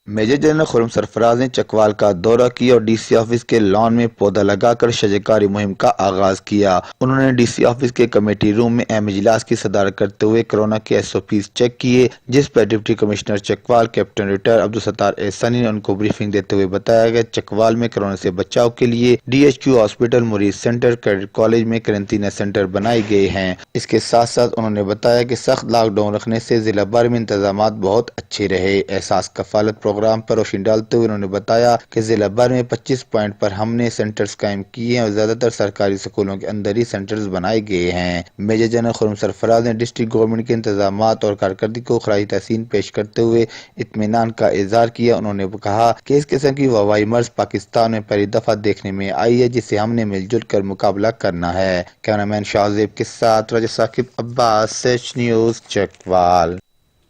मेजर जनरल खुर्रम सरफराज ने चकवाल का दौरा किया और डीसी ऑफिस के लॉन में पौधा लगाकर शजरकारी मुहिम का आगाज किया। उन्होंने डीसी ऑफिस के कमेटी रूम में अहम इजलास की सदारत करते हुए कोरोना के एसओपीज चेक किए, जिस पर deputy commissioner Chakwal captain retired Abdul Sattar Ehsani ने उनको ब्रीफिंग देते हुए बताया कि चकवाल में कोरोना से बचाव के लिए DHQ हॉस्पिटल, मरीज सेंटर, कैडेट कॉलेज में क्वारंटीन सेंटर बनाए गए हैं। इसके साथ साथ उन्होंने बताया कि सख्त लॉकडाउन रखने से जिला भर में इंतजाम बहुत अच्छे रहे। एहसास कफालत प्रोग्राम पर रोशनी डालते हुए उन्होंने बताया कि जिला भर में 25 पॉइंट पर हमने सेंटर्स कायम किए हैं और ज्यादातर सरकारी स्कूलों के अंदर ही सेंटर्स बनाए गए हैं। मेजर जनरल खुर्रम सरफराज ने डिस्ट्रिक्ट गवर्नमेंट के इंतजाम और कारकर्दगी को खराज तहसीन पेश करते हुए इत्मीनान का इजहार किया। उन्होंने कहा कि इस किस्म की वबाई मर्ज पाकिस्तान में पहली दफा देखने में आई है, जिसे हमने मिलजुल कर मुकाबला करना है। कैमरामैन शाहजेब के साथ Raja Saqib, Abbas, SH news, Chakwal.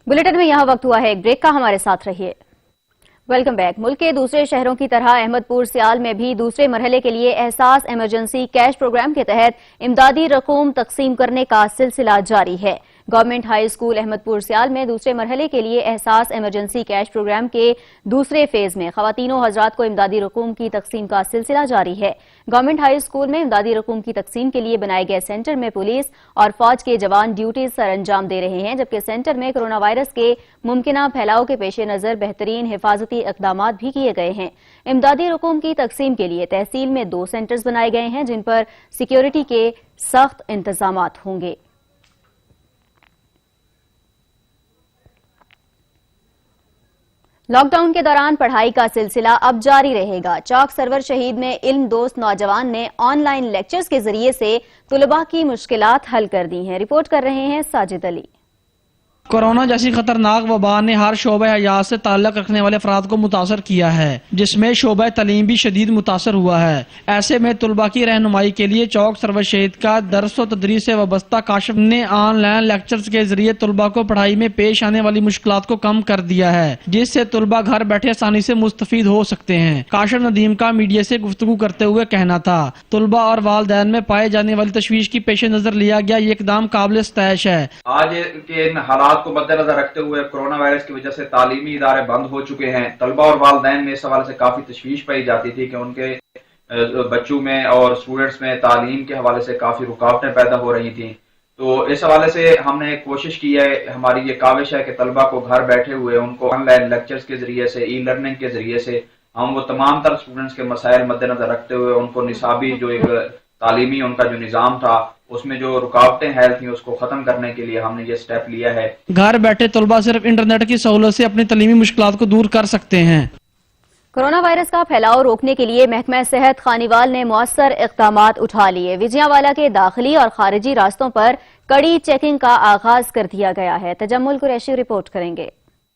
Bulletin में यहाँ वक्त हुआ है एक ब्रेक का, हमारे साथ रहिए। Welcome back. मुल्क के दूसरे शहरों की तरह अहमदपुर सियाल में भी दूसरे मरहले के लिए एहसास इमरजेंसी कैश प्रोग्राम के तहत इमदादी रकूम तकसीम करने का सिलसिला जारी है। गवर्नमेंट हाई स्कूल अहमदपुर सियाल में दूसरे मरहले के लिए एहसास इमरजेंसी कैश प्रोग्राम के दूसरे फेज में खवातीनों हजरात को इमदादी रकूम की तकसीम का सिलसिला जारी है। गवर्नमेंट हाई स्कूल में इमदादी रकूम की तकसीम के लिए बनाए गए सेंटर में पुलिस और फौज के जवान ड्यूटी सर अंजाम दे रहे हैं, जबकि सेंटर में कोरोना वायरस के मुमकिना फैलाव के पेश नजर बेहतरीन हिफाजती इकदामात भी किए गए हैं। इमदादी रकूम की तकसीम के लिए तहसील में 2 सेंटर्स बनाए गए हैं, जिन पर सिक्योरिटी के सख्त इंतजामात होंगे। लॉकडाउन के दौरान पढ़ाई का सिलसिला अब जारी रहेगा। चौक सरवर शहीद में इल्म दोस्त नौजवान ने ऑनलाइन लेक्चर्स के जरिए से तुलबा की मुश्किलात हल कर दी हैं। रिपोर्ट कर रहे हैं साजिद अली। कोरोना जैसी खतरनाक वबा ने हर शोबे हयात से ताल्लुक रखने वाले अफराद को मुतासर किया है, जिसमें शोबा तलीम भी शदीद मुतासर हुआ है। ऐसे में तुलबा की रहनुमाई के लिए चौक सरवर शहीद का दरस व तदरीस से वबस्ता काशिफ ने ऑनलाइन लेक्चर्स के जरिए तुलबा को पढ़ाई में पेश आने वाली मुश्किलात को कम कर दिया है, जिससे तुलबा घर बैठे आसानी से मुस्तफीद हो सकते हैं। काशिफ नदीम का मीडिया से गुफ्तगू करते हुए कहना था, तुलबा और वालिदैन में पाए जाने वाली तशवीश की पेश नजर लिया गया ये इकदाम काबिल सतैश है। आज के इन हालात को मद्देनजर रखते हुए कोरोना वायरस की वजह से तालीमी इदारे बंद हो चुके हैं। तलबा और वालिदैन में इस हवाले से काफी तशवीश पाई जाती थी कि उनके बच्चों में और स्टूडेंट्स में तालीम के हवाले से काफी रुकावटें पैदा हो रही थी। तो इस हवाले से हमने कोशिश की है, हमारी ये काविश है कि तलबा को घर बैठे हुए उनको ऑनलाइन लेक्चर्स के जरिए से, ई लर्निंग के जरिए से हम वो तमाम तर स्टूडेंट्स के मसाइल मद्देनजर रखते हुए उनको निसाबी जो एक तालीमी उनका जो निज़ाम था उसमें जो रुकावटें हैं थी उसको खत्म करने के लिए हमने ये स्टेप लिया है। घर बैठे तलबा सिर्फ इंटरनेट की सहूलत से अपनी तलीमी मुश्किलात को दूर कर सकते हैं। कोरोना वायरस का फैलाव रोकने के लिए महकमा सेहत खानीवाल ने मौसर इक़दामात उठा लिए। विजयवाला के दाखिली और खारिजी रास्तों पर कड़ी चेकिंग का आगाज कर दिया गया है। तजम्मुल कुरैशी रिपोर्ट करेंगे।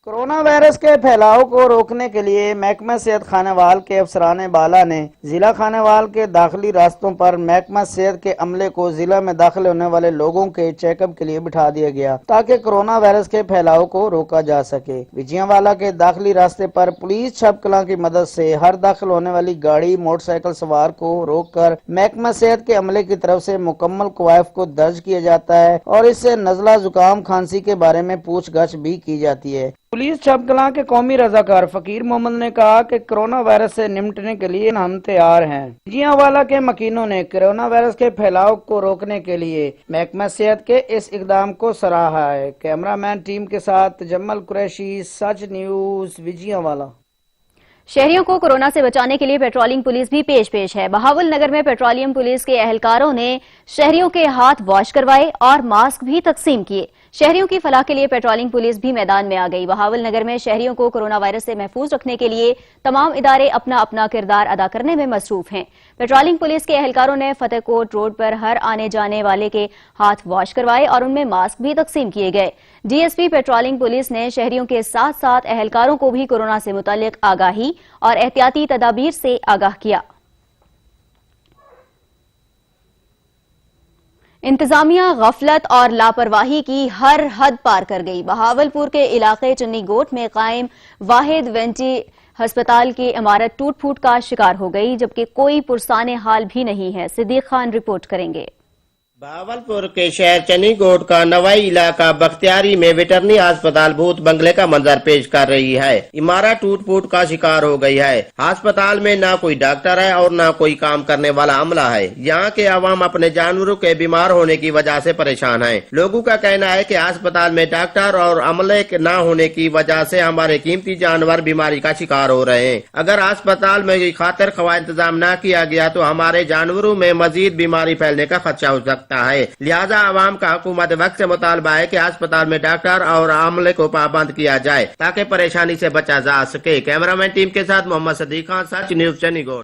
कोरोना वायरस के फैलाव को रोकने के लिए महकमा सेहत खानेवाल के अफसरान बाला ने जिला खानेवाल के दाखिली रास्तों पर महकमा सेहत के अमले को जिला में दाखिल होने वाले लोगों के चेकअप के लिए बिठा दिया गया, ताकि कोरोना वायरस के फैलाव को रोका जा सके। विजयवाला के दाखिली रास्ते पर पुलिस छपकला की मदद से हर दाखिल होने वाली गाड़ी, मोटरसाइकिल सवार को रोक कर महकमा सेहत के अमले की तरफ से मुकम्मल कवायफ को दर्ज किया जाता है और इससे नजला, जुकाम, खांसी के बारे में पूछगछ भी की जाती है। पुलिस छपकला के कौमी रजाकार फकीर मोहम्मद ने कहा कि कोरोना वायरस से निपटने के लिए हम तैयार हैं। जियावाला के मकीनों ने कोरोना वायरस के फैलाव को रोकने के लिए महकमा सेहत के इस इकदाम को सराहा है। कैमरामैन टीम के साथ जम्मल कुरैशी, सच न्यूज, विजयवाला। शहरियों को कोरोना से बचाने के लिए पेट्रोलिंग पुलिस भी पेश है। बहावल नगर में पेट्रोलियम पुलिस के एहलकारों ने शहरियों के हाथ वॉश करवाए और मास्क भी तकसीम किए। शहरियों की फलाह के लिए पेट्रोलिंग पुलिस भी मैदान में आ गई। बहावल नगर में शहरियों को कोरोना वायरस से महफूज रखने के लिए तमाम इदारे अपना अपना किरदार अदा करने में मसरूफ हैं। पेट्रोलिंग पुलिस के एहलकारों ने फतेहकोट रोड पर हर आने जाने वाले के हाथ वॉश करवाए और उनमें मास्क भी तकसीम किए गए। डीएसपी पेट्रोलिंग पुलिस ने शहरियों के साथ साथ एहलकारों को भी कोरोना से मुतालिक आगाही और एहतियाती तदाबीर से आगाह किया। इंतजामिया गफलत और लापरवाही की हर हद पार कर गई। बहावलपुर के इलाके चुन्नी गोट में कायम वाहिद वेंटी अस्पताल की इमारत टूट फूट का शिकार हो गई, जबकि कोई पुरसाने हाल भी नहीं है। सिद्दीक खान रिपोर्ट करेंगे। बहावलपुर के शहर चन्नीगोट का नवाई इलाका बख्तियारी में वेटरनरी अस्पताल भूत बंगले का मंजर पेश कर रही है। इमारत टूट फूट का शिकार हो गई है। अस्पताल में ना कोई डॉक्टर है और ना कोई काम करने वाला अमला है। यहाँ के अवाम अपने जानवरों के बीमार होने की वजह से परेशान है। लोगों का कहना है कि अस्पताल में डॉक्टर और अमले न होने की वजह से हमारे कीमती जानवर बीमारी का शिकार हो रहे हैं। अगर अस्पताल में खातिर खवा इंतजाम न किया गया तो हमारे जानवरों में मजीद बीमारी फैलने का खदशा हो सकता है। लिहाजा आवाम का हुकूमत वक्त से मुतालबा है कि अस्पताल में डॉक्टर और अमले को पाबंद किया जाए ताकि परेशानी से बचा जा सके। कैमरामैन टीम के साथ मोहम्मद सदीक खान, सच न्यूज चन्नीगढ़।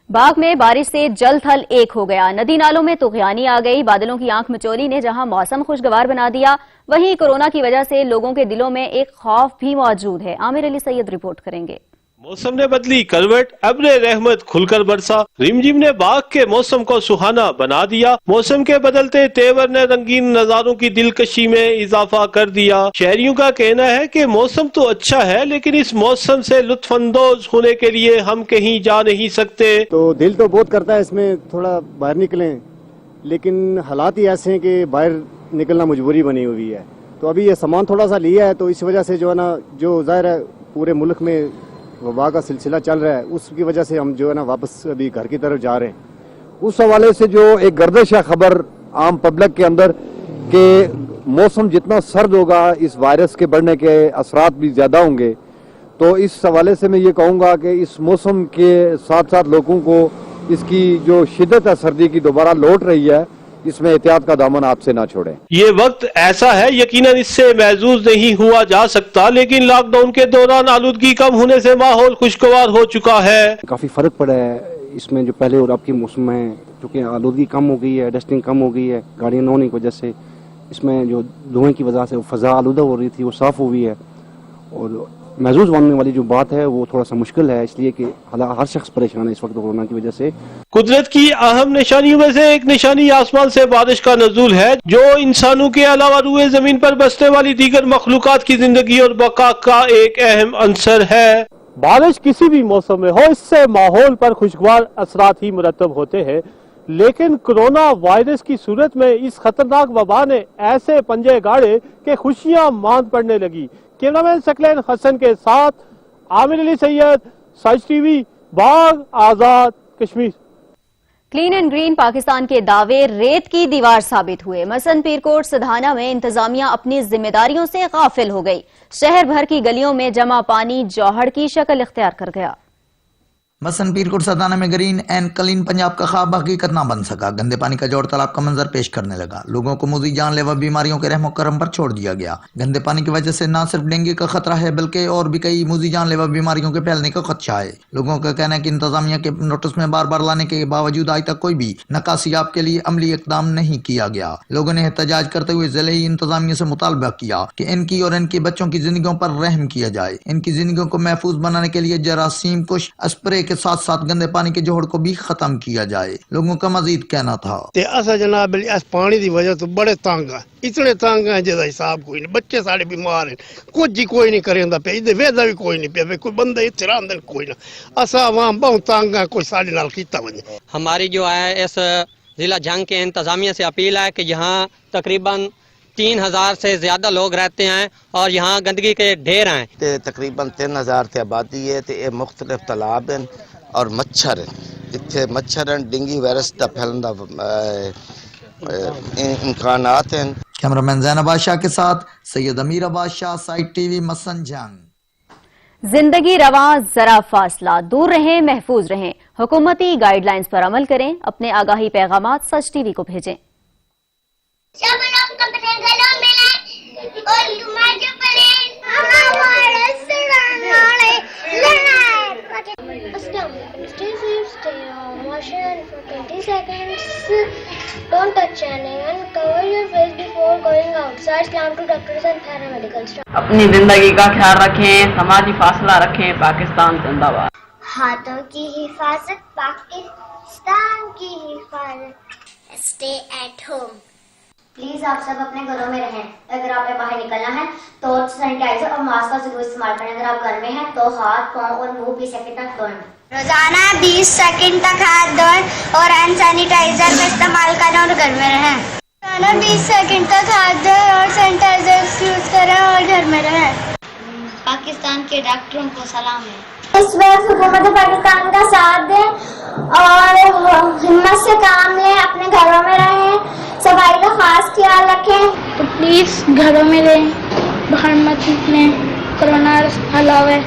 बाग में बारिश से जल थल एक हो गया। नदी नालों में तुगयानी आ गई। बादलों की आंख मिचौली ने जहां मौसम खुशगवार बना दिया, वहीं कोरोना की वजह से लोगों के दिलों में एक खौफ भी मौजूद है। आमिर अली सैयद रिपोर्ट करेंगे। मौसम ने बदली करवट, अब्रे रहमत खुलकर बरसा। रिमझिम ने बाग के मौसम को सुहाना बना दिया। मौसम के बदलते तेवर ने रंगीन नजारों की दिलकशी में इजाफा कर दिया। शहरियों का कहना है कि मौसम तो अच्छा है, लेकिन इस मौसम से लुत्फानंदोज होने के लिए हम कहीं जा नहीं सकते। तो दिल तो बहुत करता है इसमें थोड़ा बाहर निकलें, लेकिन हालात ही ऐसे हैं कि बाहर निकलना मजबूरी बनी हुई है। तो अभी ये सामान थोड़ा सा लिया है, तो इस वजह से जो है ना, जो जाहिर है पूरे मुल्क में वबा का सिलसिला चल रहा है, उसकी वजह से हम जो है ना वापस अभी घर की तरफ जा रहे हैं। उस हवाले से जो एक गर्दिश है खबर आम पब्लिक के अंदर कि मौसम जितना सर्द होगा इस वायरस के बढ़ने के असरात भी ज्यादा होंगे, तो इस हवाले से मैं ये कहूँगा कि इस मौसम के साथ साथ लोगों को इसकी जो शिद्दत है सर्दी की दोबारा लौट रही है, इसमें एहतियात का दामन आपसे ना छोड़ें। ये वक्त ऐसा है यकीनन इससे महजूज नहीं हुआ जा सकता, लेकिन लॉकडाउन के दौरान आलूदगी कम होने से माहौल खुशगवार हो चुका है। काफी फर्क पड़ा है इसमें जो पहले और अब के मौसम में, क्योंकि आलूदगी कम हो गई है, डस्टिंग कम हो गई है गाड़ियां न होने की वजह से। इसमें जो धुएं की वजह से फजा आलूदा हो रही थी वो साफ हो गई है, और महसूस होने वाली जो बात है वो थोड़ा सा मुश्किल है, इसलिए कि हर शख्स परेशान है इस वक्त कोरोना की वजह से। कुदरत की अहम निशानियों में से एक निशानी आसमान से बारिश का नज़ूल है, जो इंसानों के अलावा रूए जमीन पर बसने वाली दीगर मखलूकात की जिंदगी और बका का एक अहम अंसर है। बारिश किसी भी मौसम में हो, इससे माहौल पर खुशगवार असरात ही मुरतब होते हैं, लेकिन कोरोना वायरस की सूरत में इस खतरनाक वबा ने ऐसे पंजे गाड़े कि खुशियां मांद पड़ने लगी। कैमरामैन सकलैन हसन के साथ Aamir Ali Syed, Sach TV, Bagh, Azad Kashmir. Clean and green Pakistan के दावे रेत की दीवार साबित हुए। मसन पीरकोट सधाना में इंतजामिया अपनी जिम्मेदारियों से गाफिल हो गई। शहर भर की गलियों में जमा पानी जौहड़ की शक्ल इख्तियार कर गया। मसन पीरकोट सदाना में ग्रीन एंड क्लीन पंजाब का ख्वाब हकीकत ना बन सका। गंदे पानी का जोड़ तालाब का मंजर पेश करने लगा। लोगों को मुज़ी जानलेवा बीमारियों के रहमो करम पर छोड़ दिया गया। गंदे पानी की वजह से न सिर्फ डेंगू का खतरा है, बल्कि और भी कई मुज़ी जानलेवा बीमारियों के फैलने का खदशा है। लोगों का कहना है कि इंतजामिया के नोटिस में बार बार लाने के बावजूद आज तक कोई भी नकासियाब के लिए अमली इकदाम नहीं किया गया। लोगों ने एहतजाज करते हुए जिले इंतजामिया से मुतालबा किया कि इनकी और इनके बच्चों की जिंदगियों पर रहम किया जाए। इनकी जिंदगियों को महफूज बनाने के लिए जरासीम कुश स्प्रे के साथ साथ गंदे पानी के जोड़ को भी खत्म किया जाए। लोगों का मजीद कहना था जनाब इस पानी की वजह तो बड़े तंग है, इतने तंग है जिसका हिसाब कोई नहीं। बच्चे सारे बीमार हैं, कुछ ही कोई नहीं करेंदा पे, इधर वेदा भी कोई नहीं पे, कोई बंदा इतने रहा कोई ना। असा आवाम बहुत तंग है, कोई साढ़े नाल कीता वजे। हमारी जो है इस जिला जंग के इंतजामिया से अपील है कि यहाँ तकरीबन 3000 से ज्यादा लोग रहते हैं और यहाँ गंदगी के ढेर हैं। तकरीबन 3000 से आबादी है, ते मुख्तलिफ तालाब हैं और मच्छर इतने मच्छर डेंगू वायरस का फैलन इम्कानात हैं। कैमरामैन ज़ैनब बादशाह के साथ सैयद अमीर बादशाह, साइट टीवी, मसन जंग। जिंदगी रवां, जरा फासला, दूर रहें, महफूज रहें। हुकूमती गाइडलाइंस पर अमल करें। अपने आगाही पैगामात सच टीवी को भेजें। सब लोग अपने गलों मिलाएं और जुमाजे पढ़ें। हमारा सरानाले Stay safe, stay home, wash your hands for 20 seconds. Don't touch anyone. Cover your face before going outside. Salam to doctors and paramedical staff. अपनी जिंदगी का ख्याल रखें, समाजी फासला रखें। पाकिस्तान जिंदाबाद। हाथों की हिफाजत, पाकिस्तान की हिफाजत। stay at home. प्लीज आप सब अपने घरों में रहें। अगर आपने बाहर निकलना है तो सैनिटाइजर और मास्क का जरूर इस्तेमाल करें। अगर आप घर में हैं तो हाथ, पाँव और मुंह 20 सेकंड तक धोएं। रोजाना 20 सेकंड तक हाथ धोएं और हैंड सैनिटाइजर का इस्तेमाल करें और घर में रहें। रोजाना 20 सेकंड तक हाथ धोएं और सैनिटाइजर यूज करें और घर में रहें। पाकिस्तान के डॉक्टरों को सलाम है। इस वक्त हुकूमत पाकिस्तान का साथ दें और हिम्मत से काम लें, अपने घरों में रहें, सफाई का खास ख्याल रखें। तो प्लीज घरों में रहें, बाहर मत निकलें, कोरोना फैलाव है।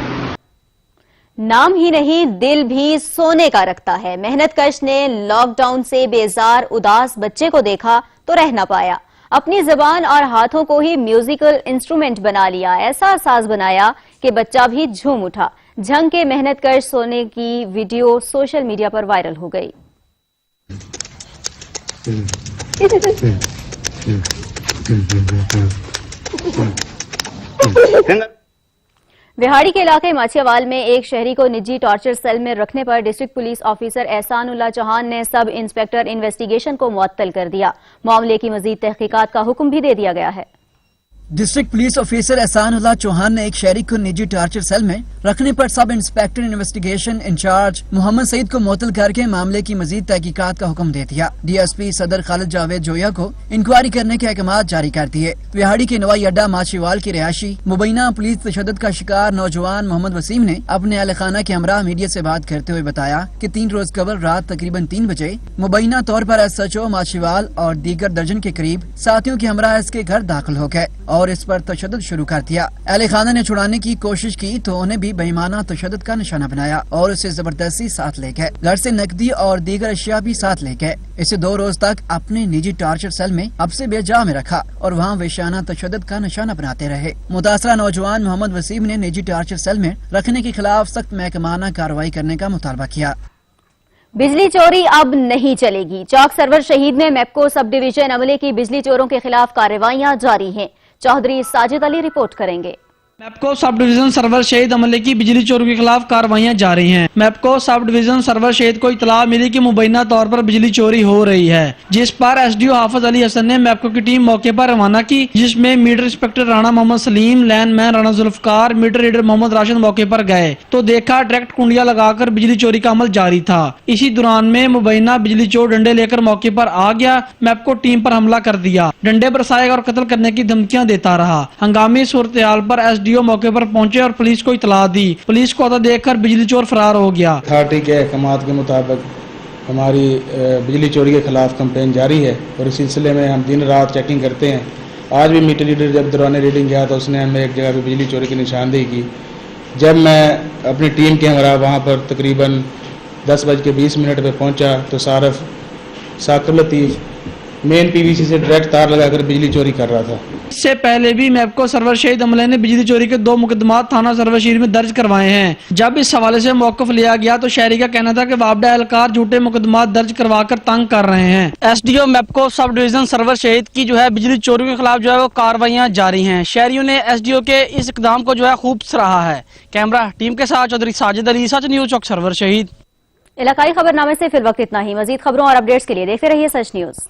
नाम ही नहीं दिल भी सोने का रखता है। मेहनत कश ने लॉकडाउन से बेजार उदास बच्चे को देखा तो रह न पाया। अपनी जुबान और हाथों को ही म्यूजिकल इंस्ट्रूमेंट बना लिया। ऐसा साज बनाया कि बच्चा भी झूम उठा। झंग के मेहनत कश सोने की वीडियो सोशल मीडिया पर वायरल हो गई। बिहाड़ी के इलाके माछियावाल में एक शहरी को निजी टॉर्चर सेल में रखने पर district police officer Ehsanullah Chauhan ने सब इंस्पेक्टर इन्वेस्टिगेशन को मुअत्तल कर दिया। मामले की मजीद तहकीकात का हुक्म भी दे दिया गया है। District police officer Ehsanullah Chauhan ने एक शहरी को निजी टॉर्चर सेल में रखने पर sub inspector investigation incharge Mohammad Saeed को मुअत्तल करके मामले की मजीद तहकीकात का हुक्म दे दिया। डीएसपी सदर खालिद जावेद जोया को इंक्वायरी करने के अहकाम जारी कर दिए। बिहाड़ी के नवाई अड्डा माछीवाल की रिहायशी मुबैना पुलिस तशद्दुद का शिकार नौजवान मोहम्मद वसीम ने अपने अहल खाना के हमरा मीडिया से बात करते हुए बताया कि 3 रोज कबल रात तकरीबन 3 बजे मुबैना तौर पर SHO माछीवाल और दीगर दर्जन के करीब साथियों के हमरा इसके घर दाखिल हो गए और इस पर तशद्दुद शुरू कर दिया। अहले खाना ने छुड़ाने की कोशिश की तो उन्हें भी बेईमाना तशद्दुद का निशाना बनाया और उसे जबरदस्ती साथ ले गए। घर से नकदी और दीगर अशिया भी साथ ले गए। इसे 2 रोज तक अपने निजी टॉर्चर सेल में हब्से बेजा में रखा और वहाँ वेशाना तशद्दुद का निशाना बनाते रहे। मुतासरा नौजवान मोहम्मद वसीम ने निजी टॉर्चर सेल में रखने के खिलाफ सख्त महकमाना कार्रवाई करने का मुतालबा किया। बिजली चोरी अब नहीं चलेगी। चौक सरवर शहीद में मैपको सब डिवीजन अमले की बिजली चोरों के खिलाफ कार्रवाइयां जारी हैं। चौधरी साजिद अली रिपोर्ट करेंगे। मैपको सब डिवीजन सरवर शहीद अमले की बिजली चोरों के खिलाफ कार्रवाइयां जारी हैं। मैपको सब डिवीजन सरवर शहीद को इतला मिली कि मुबैना तौर पर बिजली चोरी हो रही है, जिस पर SDO हाफिज अली हसन ने मैपको की टीम मौके पर रवाना की, जिसमें meter inspector Rana Mohammad Saleem, lineman Rana Zulfiqar, meter reader Mohammad Rashid मौके पर गए तो देखा डायरेक्ट कुंडियां लगाकर बिजली चोरी का अमल जारी था। इसी दौरान में मुबैना बिजली चोर डंडे लेकर मौके पर आ गया। मैपको टीम पर हमला कर दिया, डंडे बरसाएगा और कत्ल करने की धमकियां देता रहा। हंगामी सूरत हाल पर SDO मौके पर पहुंचे और पुलिस को इतला दी। पुलिस को आता देखकर बिजली चोर फरार हो गया। अथॉरिटी के अहकामात के मुताबिक हमारी बिजली चोरी के खिलाफ कैंपेन जारी है और इस सिलसिले में हम दिन रात चेकिंग करते हैं। आज भी मीटर रीडर जब दौरान रीडिंग गया तो उसने हमें एक जगह पर बिजली चोरी की निशानदेही की। जब मैं अपनी टीम के हमरा वहाँ पर तकरीबन 10:20 पर पहुँचा तो सारफ साकिब लतीफ़ मेन PVC से डायरेक्ट तार लगाकर बिजली चोरी कर रहा था। इससे पहले भी मैपको सरवर शहीद अमले ने बिजली चोरी के 2 मुकदमा थाना सरवर शहीद में दर्ज करवाए हैं। जब इस हवाले से मौक़िफ़ लिया गया तो शहरी का कहना था कि वापडा एहलकार झूठे मुकदमा दर्ज करवा कर तंग कर रहे हैं। SDO MEPCO sub division server शहीद की जो है बिजली चोरी के खिलाफ जो है वो कार्रवाइयां जारी हैं। शहरियों ने SDO के इस इकदाम को जो है खूब सराहा है। कैमरा टीम के साथ चौधरी साजिद अली, सच न्यूज़, चौक सरवर शहीद। इलाकाई खबरनामे से फिर वक्त इतना ही। मजीद खबरों और अपडेट्स के लिए देखते रहिए सच न्यूज़।